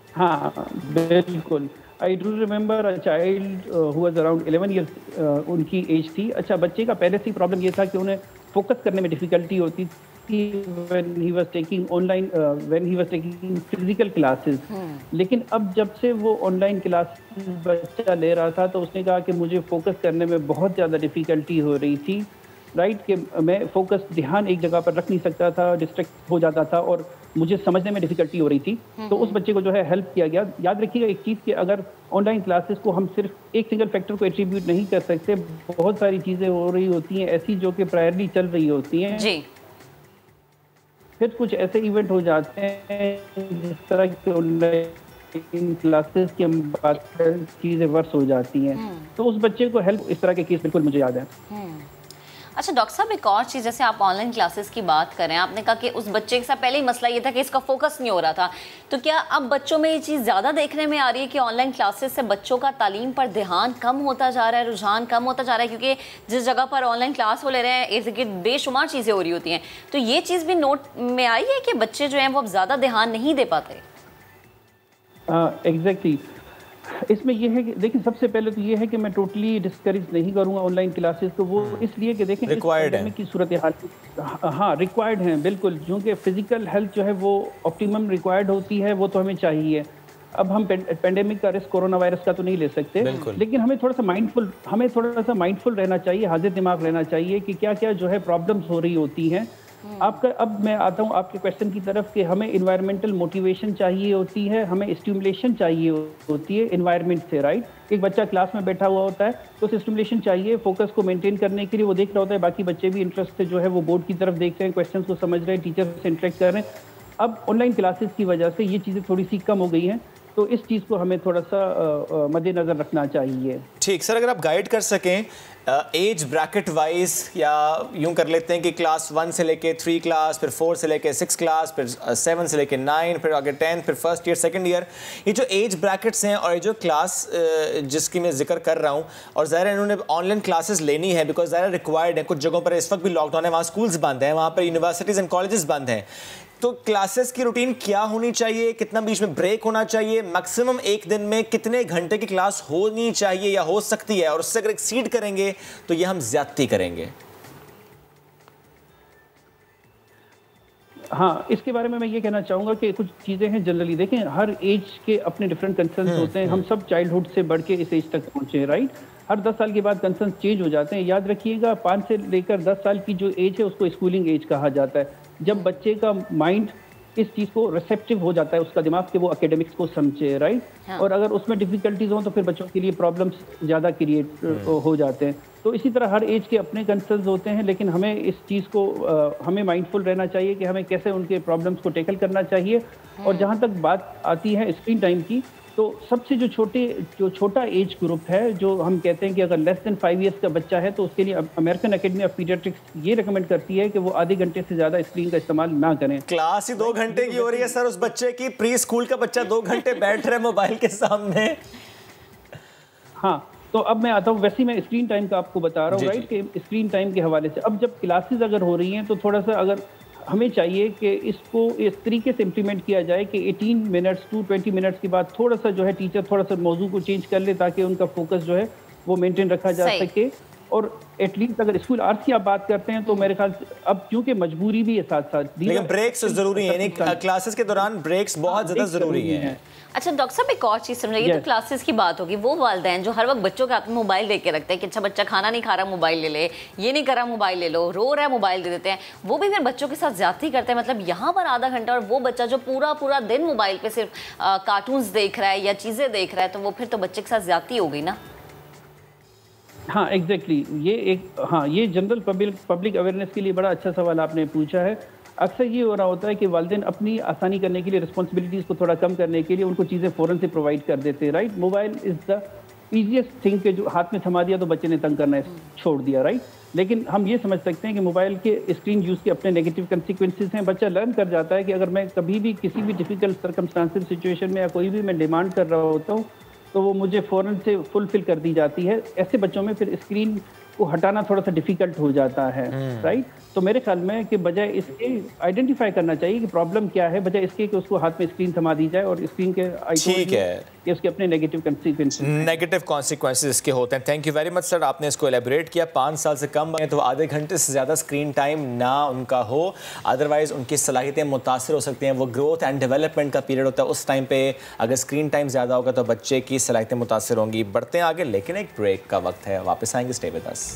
हाँ बिल्कुल, I do remember a child who was around 11 years उनकी एज थी। अच्छा, बच्चे का पहले से ही प्रॉब्लम ये था कि उन्हें फोकस करने में डिफ़िकल्टी होती थी when he was taking online when he was taking physical classes। लेकिन अब जब से वो ऑनलाइन क्लासेस बच्चा ले रहा था तो उसने कहा कि मुझे फोकस करने में बहुत ज़्यादा डिफ़िकल्टी हो रही थी, राइट, कि मैं फोकस ध्यान एक जगह पर रख नहीं सकता था, डिस्ट्रैक्ट हो जाता था और मुझे समझने में डिफ़िकल्टी हो रही थी। तो उस बच्चे को जो है हेल्प किया गया। याद रखिएगा एक चीज़ कि अगर ऑनलाइन क्लासेस को हम सिर्फ एक सिंगल फैक्टर को एट्रीब्यूट नहीं कर सकते, बहुत सारी चीज़ें हो रही होती हैं ऐसी जो कि प्रायरली चल रही होती हैं जी। फिर कुछ ऐसे इवेंट हो जाते हैं जिस तरह के ऑनलाइन क्लासेस की हम बात करें चीज़ें वर्स हो जाती हैं, तो उस बच्चे को हेल्प, इस तरह के केस बिल्कुल मुझे याद है। अच्छा डॉक्टर साहब, एक और चीज़, जैसे आप ऑनलाइन क्लासेस की बात करें, आपने कहा कि उस बच्चे के साथ पहले ही मसला ये था कि इसका फोकस नहीं हो रहा था, तो क्या अब बच्चों में ये चीज़ ज़्यादा देखने में आ रही है कि ऑनलाइन क्लासेस से बच्चों का तालीम पर ध्यान कम होता जा रहा है, रुझान कम होता जा रहा है, क्योंकि जिस जगह पर ऑनलाइन क्लास हो ले रहे हैं इर्द गिर्द बेशुमार चीज़ें हो रही होती हैं, तो ये चीज़ भी नोट में आई है कि बच्चे जो हैं वो अब ज़्यादा ध्यान नहीं दे पाते? एग्जैक्टली इसमें ये है कि देखिए, सबसे पहले तो ये है कि मैं टोटली डिस्करेज नहीं करूंगा ऑनलाइन क्लासेस, तो वो इसलिए कि देखें रिक्वायर्ड है की सूरत हाल, हाँ रिक्वायर्ड हैं बिल्कुल, क्योंकि फिजिकल हेल्थ जो है वो ऑप्टिमम रिक्वायर्ड होती है, वो तो हमें चाहिए। अब हम पेंडेमिक का रिस्क कोरोना वायरस का तो नहीं ले सकते, लेकिन हमें थोड़ा सा माइंडफुल रहना चाहिए, हाजिर दिमाग रहना चाहिए कि क्या क्या जो है प्रॉब्लम्स हो रही होती हैं। आपका अब मैं आता हूँ आपके क्वेश्चन की तरफ कि हमें इन्वायरमेंटल मोटिवेशन चाहिए होती है, हमें स्टिमुलेशन चाहिए होती है इन्वायरमेंट से, राइट। एक बच्चा क्लास में बैठा हुआ होता है तो उसे स्टिमुलेशन चाहिए फोकस को मेंटेन करने के लिए, वो देख रहा होता है, बाकी बच्चे भी इंटरेस्ट से जो है वो बोर्ड की तरफ देख रहे हैं, क्वेश्चन को समझ रहे हैं, टीचर से इंटरेक्ट कर रहे हैं। अब ऑनलाइन क्लासेस की वजह से ये चीज़ें थोड़ी सी कम हो गई हैं, तो इस चीज़ को हमें थोड़ा सा मद्देनज़र रखना चाहिए। ठीक सर, अगर आप गाइड कर सकें एज ब्रैकेट वाइज, या यूं कर लेते हैं कि क्लास 1 से लेके 3 क्लास, फिर 4 से लेके 6 क्लास, फिर 7 से लेके 9, फिर आगे 10, फिर फर्स्ट ईयर सेकंड ईयर, ये जो एज ब्रैकेट्स हैं और ये जो क्लास जिसकी मैं जिक्र कर रहा हूँ, और ज़ाहिर इन्होंने ऑनलाइन क्लासेस लेनी है बिकॉज ज़ाहिर रिक्वायर्ड है, कुछ जगहों पर इस वक्त भी लॉकडाउन है, वहाँ स्कूल्स बंद हैं, वहाँ पर यूनिवर्सिटीज़ एंड कॉलेजेस बंद हैं, तो क्लासेस की रूटीन क्या होनी चाहिए, कितना बीच में ब्रेक होना चाहिए, मैक्सिमम एक दिन में कितने घंटे की क्लास होनी चाहिए या हो सकती है, और उससे अगर एक्सीड करेंगे तो ये हम ज्यादती करेंगे? हाँ, इसके बारे में मैं ये कहना चाहूँगा कि कुछ चीज़ें हैं जनरली, देखें हर एज के अपने डिफरेंट कंसर्न्स होते हैं, हम सब चाइल्डहुड से बढ़ के इस एज तक पहुँचे, राइट। हर 10 साल के बाद कंसर्न चेंज हो जाते हैं। याद रखिएगा 5 से लेकर 10 साल की जो एज है उसको स्कूलिंग एज कहा जाता है, जब बच्चे का माइंड इस चीज़ को रिसेप्टिव हो जाता है, उसका दिमाग के वो एकेडमिक्स को समझे, राइट। हाँ। और अगर उसमें डिफिकल्टीज हो तो फिर बच्चों के लिए प्रॉब्लम्स ज़्यादा क्रिएट हो जाते हैं। तो इसी तरह हर एज के अपने कंसर्न्स होते हैं, लेकिन हमें इस चीज़ को हमें माइंडफुल रहना चाहिए कि हमें कैसे उनके प्रॉब्लम्स को टैकल करना चाहिए। और जहाँ तक बात आती है स्क्रीन टाइम की, तो सबसे जो छोटा एज ग्रुप है, जो हम कहते हैं कि अगर लेस देन 5 ईयर्स का बच्चा है, तो उसके लिए अमेरिकन एकेडमी ऑफ पीडियाट्रिक्स ये रेकमेंड करती है कि वो आधे घंटे से ज़्यादा स्क्रीन का इस्तेमाल ना करें। क्लास ही 2 घंटे की हो रही है सर, उस बच्चे की प्री स्कूल का बच्चा 2 घंटे बैठ रहा है मोबाइल के सामने। हाँ, तो अब मैं आता हूँ, वैसे मैं स्क्रीन टाइम का आपको बता रहा हूँ, राइट, कि स्क्रीन टाइम के हवाले से अब जब क्लासेस अगर हो रही हैं तो थोड़ा सा अगर हमें चाहिए कि इसको इस तरीके से इम्प्लीमेंट किया जाए कि 18 मिनट्स टू 20 मिनट्स के बाद थोड़ा सा जो है टीचर थोड़ा सा मौजू को चेंज कर ले, ताकि उनका फोकस जो है वो मेंटेन रखा जा सके। और एटलीस्ट अगर स्कूल आवर्स की आप बात करते हैं तो मेरे ख्याल से अब क्योंकि मजबूरी भी है साथ साथ, लेकिन ब्रेक्स जरूरी है, यानी क्लासेस के दौरान ब्रेक्स बहुत ज़्यादा ज़रूरी हैं। अच्छा डॉक्टर साहब, एक और चीज़ समझिए, तो क्लासेस की बात होगी, वो वालिदैन जो हर वक्त बच्चों के हाथ में मोबाइल दे के रखते हैं कि अच्छा बच्चा खाना नहीं खा रहा मोबाइल ले ले, ये नहीं कर रहा मोबाइल ले लो, रो रहा है मोबाइल दे देते हैं, वो भी फिर बच्चों के साथ ज्यादती करते हैं। मतलब यहाँ पर आधा घंटा, और वो बच्चा जो पूरा दिन मोबाइल पे सिर्फ कार्टून्स देख रहा है या चीज़ें देख रहा है, तो वो फिर तो बच्चे के साथ ज्यादती हो गई ना। हाँ एग्जैक्टली, ये जनरल पब्लिक अवेयरनेस के लिए बड़ा अच्छा सवाल आपने पूछा है। अक्सर ये हो रहा होता है कि वालिदैन अपनी आसानी करने के लिए, रिस्पॉन्सिबिलिटीज़ को थोड़ा कम करने के लिए उनको चीज़ें फ़ौरन से प्रोवाइड कर देते हैं, right. Mobile is the easiest thing के जो हाथ में थमा दिया तो बच्चे ने तंग करना छोड़ दिया, राइट। लेकिन हम ये समझ सकते हैं कि मोबाइल के स्क्रीन यूज़ के अपने नेगेटिव कंसिक्वेंसेस हैं। बच्चा लर्न कर जाता है कि अगर मैं कभी भी किसी भी डिफ़िकल्ट सर्कमस्टांसिव सिचुएशन में या कोई भी मैं डिमांड कर रहा होता हूँ तो वो मुझे फ़ौरन से फुलफिल कर दी जाती है। ऐसे बच्चों में फिर स्क्रीन को हटाना थोड़ा सा डिफिकल्ट हो जाता है, राइट। तो मेरे ख्याल में कि बजाय इसके आइडेंटिफाई करना चाहिए कि प्रॉब्लम क्या है, बजाय इसके कि उसको हाथ में स्क्रीन थमा दी जाए और स्क्रीन के ठीक है कि उसके अपने नेगेटिव कॉन्सिक्वेंसेस इसके होते हैं। Thank you very much sir, आपने इसको एलेबरेट किया। 5 साल से कम है तो आधे घंटे से ज़्यादा स्क्रीन टाइम ना उनका हो, अदरवाइज उनकी सलाहियतें मुतासर हो सकती हैं। वो ग्रोथ एंड डेवलपमेंट का पीरियड होता है, उस टाइम पे अगर स्क्रीन टाइम ज़्यादा होगा तो बच्चे की सलाहियतें मुतासर होंगी। बढ़ते हैं आगे, लेकिन एक ब्रेक का वक्त है, वापस आएंगे, स्टे विद अस।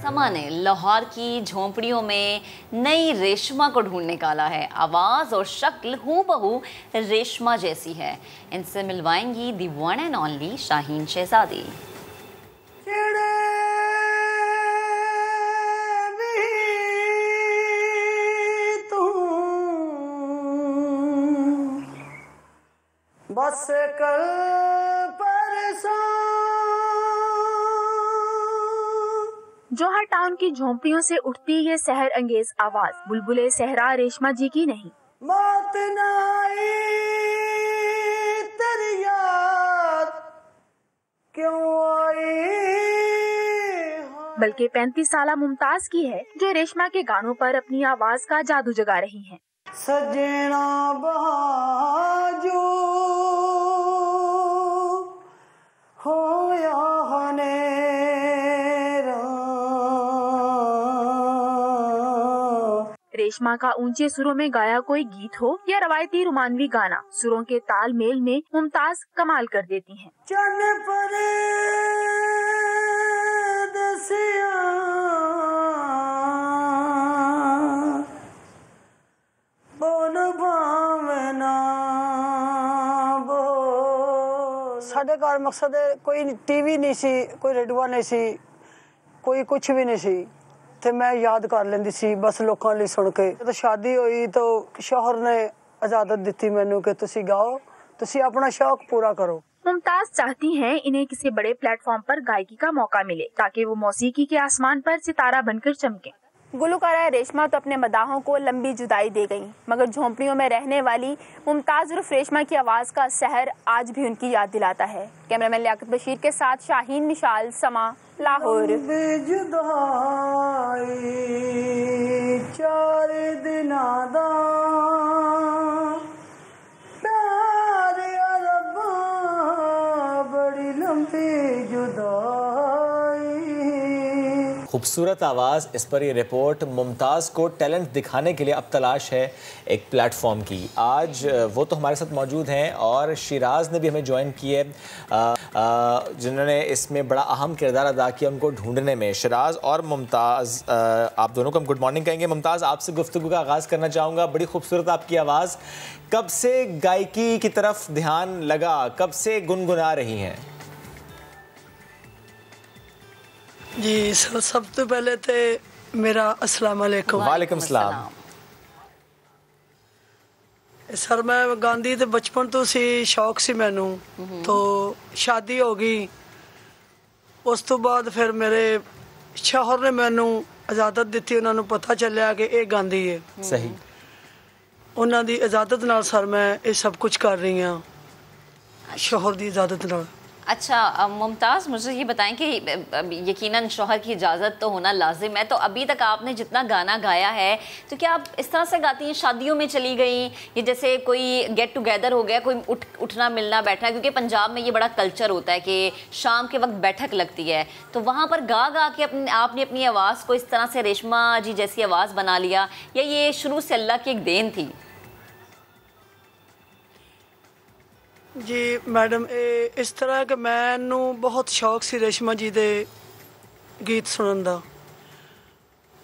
समा ने लाहौर की झोंपड़ियों में नई रेशमा को ढूंढ निकाला है। आवाज़ और शक्ल हूबहू रेशमा जैसी है। इनसे मिलवाएंगी दी वन एंड ओनली शाहीन शहजादी। बस कल परसों जौहर टाउन की झोंपड़ियों से उठती ये सहर अंगेज आवाज बुलबुले सहरा रेशमा जी की नहीं, मौत ना आई तेरी याद क्यों आई, बल्कि 35 साला मुमताज की है, जो रेशमा के गानों पर अपनी आवाज का जादू जगा रही हैं। सजना बाजू होया रेशमा का ऊंचे सुरों में गाया कोई गीत हो या रवायती रुमानवी गाना, सुरों के तालमेल में मुमताज कमाल कर देती हैं। चन पर दसिया बोल भावना बोल। साडे घर मकसद कोई टीवी नहीं सी, कोई रेडियो नहीं सी, कोई कुछ भी नहीं सी, ਤੇ मैं याद कर लेंदी सी बस लोगों ਲਈ सुन के। तो शादी हुई तो शौहर ने इजाजत दी मैनू कि तुसी गाओ, तुसी अपना शौक पूरा करो। मुमताज चाहती हैं इन्हें किसी बड़े प्लेटफॉर्म पर गायकी का मौका मिले ताकि वो मौसीकी के आसमान पर सितारा बनकर चमके। गुलकारा रेशमा तो अपने मदाहों को लंबी जुदाई दे गई, मगर झोंपड़ियों में रहने वाली मुमताज उर्फ रेशमा की आवाज़ का सहर आज भी उनकी याद दिलाता है। कैमरामैन लियाकत बशीर के साथ शाहीन मिशाल, समा, लाहौर। चार दिन बड़ी लंबी जुदाई। खूबसूरत आवाज़। इस पर ये रिपोर्ट मुमताज़ को टैलेंट दिखाने के लिए अब तलाश है एक प्लेटफॉर्म की। आज वो तो हमारे साथ मौजूद हैं और शिराज ने भी हमें ज्वाइन किए, जिन्होंने इसमें बड़ा अहम किरदार अदा किया उनको ढूंढने में। शिराज और मुमताज़, आप दोनों को हम गुड मॉर्निंग कहेंगे। मुमताज़, आपसे गुफ्तगू का आगाज़ करना चाहूँगा। बड़ी खूबसूरत आपकी आवाज़, कब से गायकी की तरफ ध्यान लगा, कब से गुनगुना रही हैं? जी सर, सब तो पहले तो मेरा अस्सलाम वालेकुम। वालेकुम सलाम। सर मैं गांधी तो बचपन तो सी शौक सी मैनू, तो शादी हो गई, उस तो बाद फिर मेरे शौहर ने मैनू इजाजत दी, उन्होंने पता चलिया कि ये गांधी है। सही। उन्हों की इजाजत नाल सर मैं ये सब कुछ कर रही हाँ, शौहर की इजाजत नाल। अच्छा मुमताज़, मुझे ये बताएं कि यकीनन शौहर की इजाज़त तो होना लाजिम है, तो अभी तक आपने जितना गाना गाया है तो क्या आप इस तरह से गाती हैं, शादियों में चली गई, ये जैसे कोई गेट टुगेदर हो गया, कोई उठना मिलना बैठना, क्योंकि पंजाब में ये बड़ा कल्चर होता है कि शाम के वक्त बैठक लगती है, तो वहाँ पर गा गा के आपने अपनी आवाज़ को इस तरह से रेशमा जी जैसी आवाज़ बना लिया, या ये शुरू से अल्लाह की एक देन थी? जी मैडम, इस तरह कि मैनू बहुत शौक सी रेशमा जी दे गीत सुनन दा,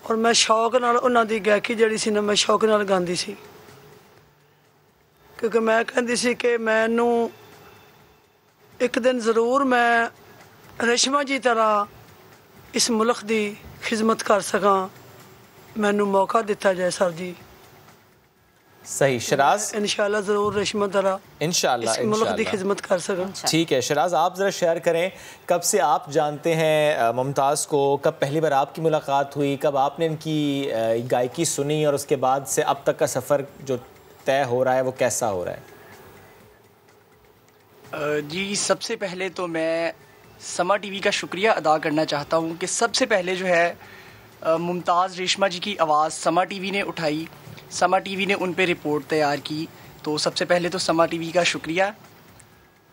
और मैं शौक नाल उन्हां दी गायकी जिहड़ी सी ना मैं शौक नाल गांदी सी, क्योंकि मैं कहंदी सी कि मैनू एक दिन ज़रूर मैं रेशमा जी तरह इस मुल्क दी खिदमत कर सकां, मैनू मौका दिता जाए सर जी। सही। शिराज, इंशाल्लाह ज़रूर रेशमा तरह इंशाल्लाह इस मुल्क की खिदमत कर सकें। ठीक है शिराज, आप ज़रा शेयर करें, कब से आप जानते हैं मुमताज़ को, कब पहली बार आपकी मुलाकात हुई, कब आपने इनकी गायकी सुनी और उसके बाद से अब तक का सफ़र जो तय हो रहा है वो कैसा हो रहा है? जी सबसे पहले तो मैं समा टीवी का शुक्रिया अदा करना चाहता हूँ कि सबसे पहले जो है मुमताज़ रेशमा जी की आवाज़ समा टीवी ने उठाई, समा टीवी ने उन पे रिपोर्ट तैयार की, तो सबसे पहले तो समा टीवी का शुक्रिया।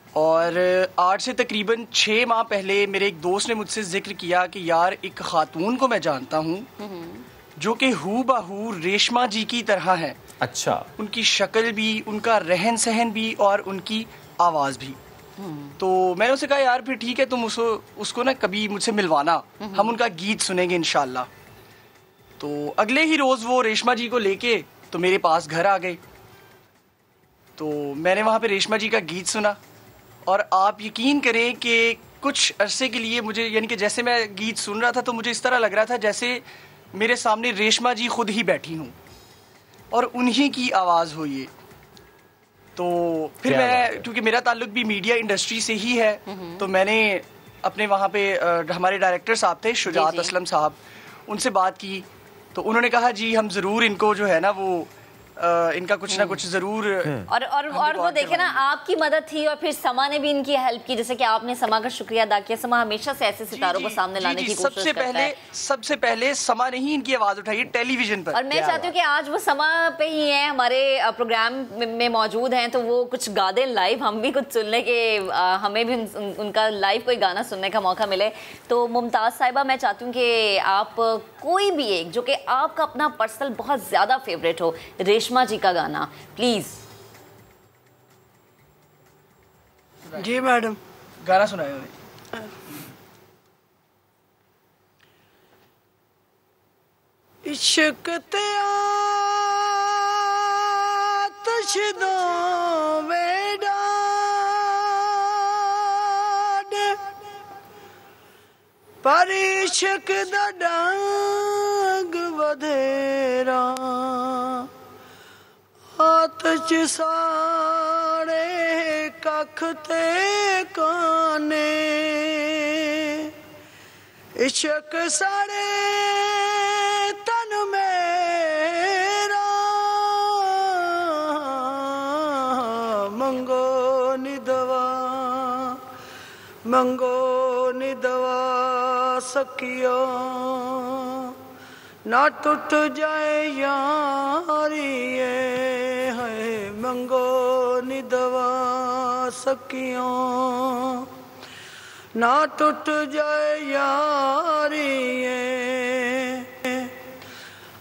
और आज से तकरीबन 6 माह पहले मेरे एक दोस्त ने मुझसे जिक्र किया कि यार एक ख़ातून को मैं जानता हूँ जो कि हू बहू रेशमा जी की तरह है। अच्छा। उनकी शक्ल भी, उनका रहन सहन भी और उनकी आवाज़ भी। तो मैंने उसे कहा यार फिर ठीक है, तुम उसको ना कभी मुझसे मिलवाना, हम उनका गीत सुनेंगे इंशाल्लाह। तो अगले ही रोज़ वो रेशमा जी को लेके तो मेरे पास घर आ गए, तो मैंने वहाँ पे रेशमा जी का गीत सुना, और आप यकीन करें कि कुछ अरसे के लिए मुझे, यानी कि जैसे मैं गीत सुन रहा था तो मुझे इस तरह लग रहा था जैसे मेरे सामने रेशमा जी खुद ही बैठी हूँ और उन्हीं की आवाज़ हो ये। तो फिर मैं, क्योंकि मेरा ताल्लुक भी मीडिया इंडस्ट्री से ही है, तो मैंने अपने वहाँ पे हमारे डायरेक्टर साहब थे शुजात असलम साहब, उनसे बात की तो उन्होंने कहा जी हम ज़रूर इनको जो है ना वो इनका कुछ ना कुछ ज़रूर और वो देखे ना, आपकी मदद थी और फिर समा ने भी इनकी हेल्प की, जैसे कि आपने समा का शुक्रिया अदा किया। समा हमेशा से ऐसे सितारों को सामने लाने की कोशिश करता है। सबसे पहले समा ने ही इनकी आवाज़ उठाई टेलीविजन पर, और मैं चाहती हूँ कि आज वो समा पे ही हैं, हमारे प्रोग्राम में मौजूद हैं, तो वो कुछ गा दें लाइव, हम भी कुछ सुनने के, हमें भी उनका लाइव कोई गाना सुनने का मौका मिले। तो मुमताज़ साहिबा, मैं चाहती हूँ कि आप कोई भी एक जो कि आपका अपना पर्सनल बहुत ज़्यादा फेवरेट हो, रेशमा जी का गाना प्लीज। जी मैडम, गाना सुनाए। इश्क ते आतश दो वेड़ा पर इश्क दा डांग वधेरा आतश साड़े कख ते काने इश्क साड़े तन मेरा मंगो नी दवा सकियो ना टूट जाए यारी है मंगो नी दवा सकियो ना टूट जाए यारी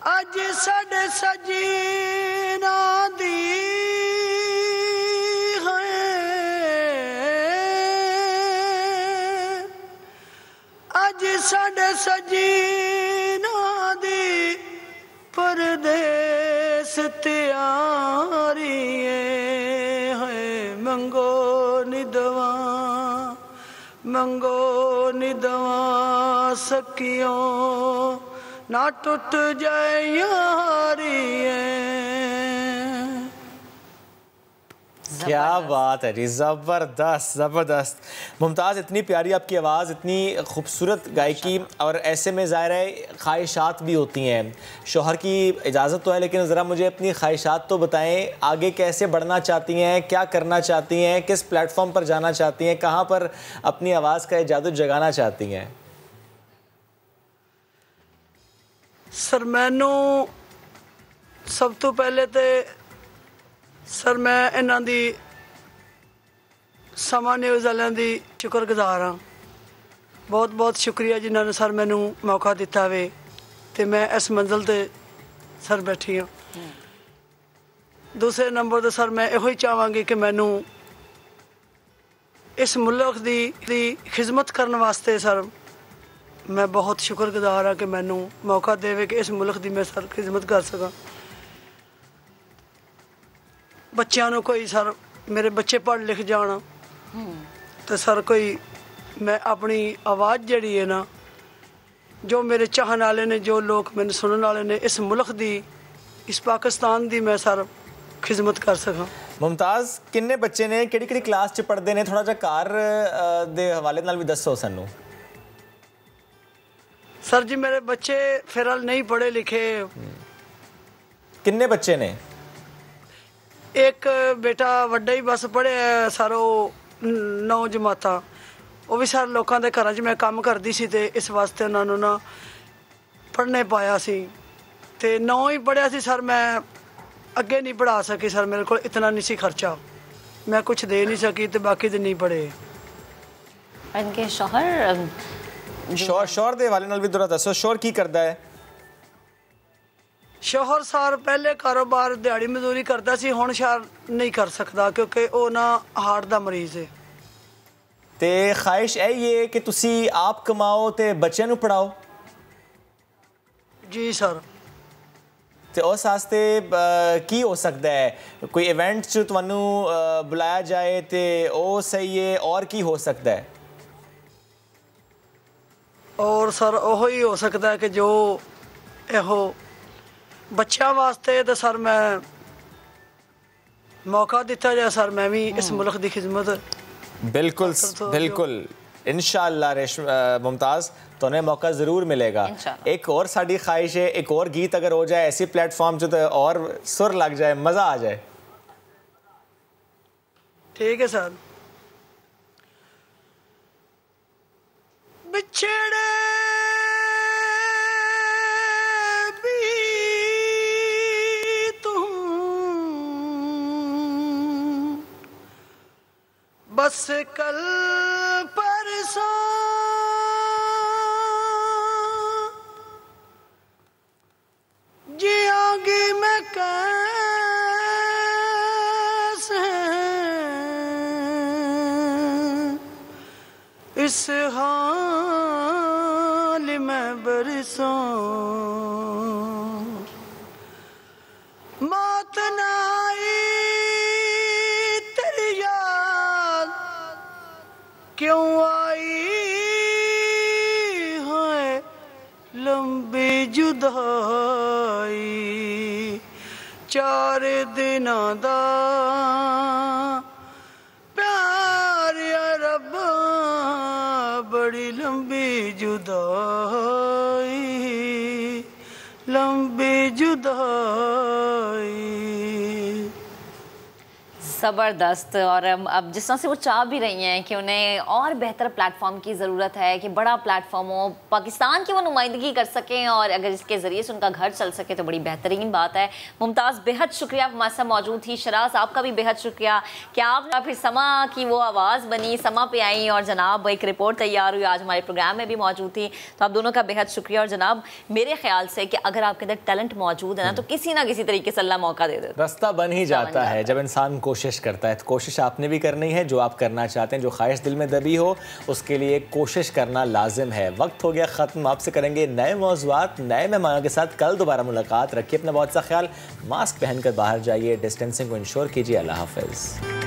अज साडे सजीना दी साडे सजीना दी परदेस त्यारी है मंगो निदवा सकियो ना टूट जाए यारी क्या बात है जी, ज़बरदस्त ज़बरदस्त। मुमताज़, इतनी प्यारी आपकी आवाज़, इतनी खूबसूरत गायकी, और ऐसे में ज़ाहिर है ख्वाहिशात भी होती हैं। शौहर की इजाज़त तो है, लेकिन ज़रा मुझे अपनी ख्वाहिशात तो बताएं, आगे कैसे बढ़ना चाहती हैं, क्या करना चाहती हैं, किस प्लेटफॉर्म पर जाना चाहती हैं, कहाँ पर अपनी आवाज़ का जादू जगाना चाहती हैं? सर मैनू सब तो पहले तो सर मैं इन्हां दी समा न्यूज़ वालियां दी शुक्रगुजार हाँ। बहुत बहुत शुक्रिया जिन्होंने सर मैनू मौका दिता वे ते मैं इस मंजिल ते सर बैठी हाँ। दूसरे नंबर ते सर मैं इहो ही चाहांगी कि मैनू इस मुल्क दी खिदमत करने वास्ते सर मैं बहुत शुक्रगुजार हाँ कि मैनू मौका देवे कि इस मुल्क दी मैं सर खिदमत कर सका। बच्चों कोई सर मेरे बच्चे पढ़ लिख जाना तो सर कोई मैं अपनी आवाज़ जड़ी है ना, जो मेरे चाहने वाले ने, जो लोग मैंने सुनने वाले ने, इस मुल्क दी, इस पाकिस्तान दी मैं सर खिदमत कर सका। मुमताज़, किन्ने बच्चे ने, केड़ी क्लास च पढ़ते हैं? थोड़ा जा घर दे हवाले नाल भी दसो सानू। सर जी मेरे बच्चे फिलहाल नहीं पढ़े लिखे। किन्ने बच्चे ने? एक बेटा वड्डा ही बस पढ़े सर, 9 जमाता, वो भी सर लोगों के घर मैं काम करती सी ते इस वास्ते उन्होंने ना पढ़ने पाया सी ते 9 ही पढ़िया सी सर, मैं अगे नहीं पढ़ा सकी सर, मेरे को इतना नहीं सी खर्चा, मैं कुछ दे नहीं सकी तो बाकी तो नहीं पढ़े। इनके शौहर शौहर दे वाले नाल भी थोड़ा दसो, शौहर की करदा है? शौहर सार पहले कारोबार दिहाड़ी मजदूरी करता सी, हुण शार नहीं कर सकता क्योंकि वो ना हार्ट दा मरीज है। ते ख्वाहिश है कि तुसी आप कमाओ ते बच्चों नू पढ़ाओ? जी सर। ते उस वास्ते की हो सकता है? कोई इवेंट च तुहानू बुलाया जाए ते ओ सही है, और की हो सकता है? और सर ओहो ही हो सकता है कि जो एहो बच्चों वास्ते तो सर मैं मौका दिता जाए सर, मैं भी इस मुल्क की खिदमत बिल्कुल बिल्कुल इंशाअल्लाह मुमताज़ तो उन्हें मौका ज़रूर मिलेगा। एक और साड़ी ख्वाहिश है, एक और गीत अगर हो जाए ऐसी प्लेटफॉर्म जो तो और सुर लग जाए, मज़ा आ जाए। ठीक है सर। बिछड़े बस कल परसों जियोगी मैं कैसे इस हाल में बरसों मौत ना क्यों आई है लंबी जुदाई 4 दिनां दा प्यार या रब्बा बड़ी लंबी जुदाई लंबी जुदाई। ज़बरदस्त। और अब जिस तरह से वो चाह भी रही हैं कि उन्हें और बेहतर प्लेटफॉर्म की ज़रूरत है, कि बड़ा प्लेटफॉर्म हो, पाकिस्तान की वो नुमाइंदगी कर सकें और अगर इसके ज़रिए से उनका घर चल सके तो बड़ी बेहतरीन बात है। मुमताज़ बेहद शुक्रिया आप हमारे साथ मौजूद थी। शराज आपका भी बेहद शुक्रिया कि आप फिर समा की वो आवाज़ बनी, समा पे आई और जनाब एक रिपोर्ट तैयार हुई, आज हमारे प्रोग्राम में भी मौजूद थी। तो आप दोनों का बेहद शुक्रिया। और जनाब मेरे ख्याल से कि अगर आपके अंदर टैलेंट मौजूद है ना तो किसी ना किसी तरीके से अल्लाह मौका दे दे, रास्ता बन ही जाता है जब इंसान कोशिश करता है। तो कोशिश आपने भी करनी है, जो आप करना चाहते हैं, जो ख्वाहिश दिल में दबी हो उसके लिए कोशिश करना लाजिम है। वक्त हो गया ख़त्म, आपसे करेंगे नए मौज़ूआत नए मेहमानों के साथ कल दोबारा मुलाकात। रखिए अपना बहुत सा ख्याल, मास्क पहनकर बाहर जाइए, डिस्टेंसिंग को इंश्योर कीजिए। अल्लाह हाफ़िज़।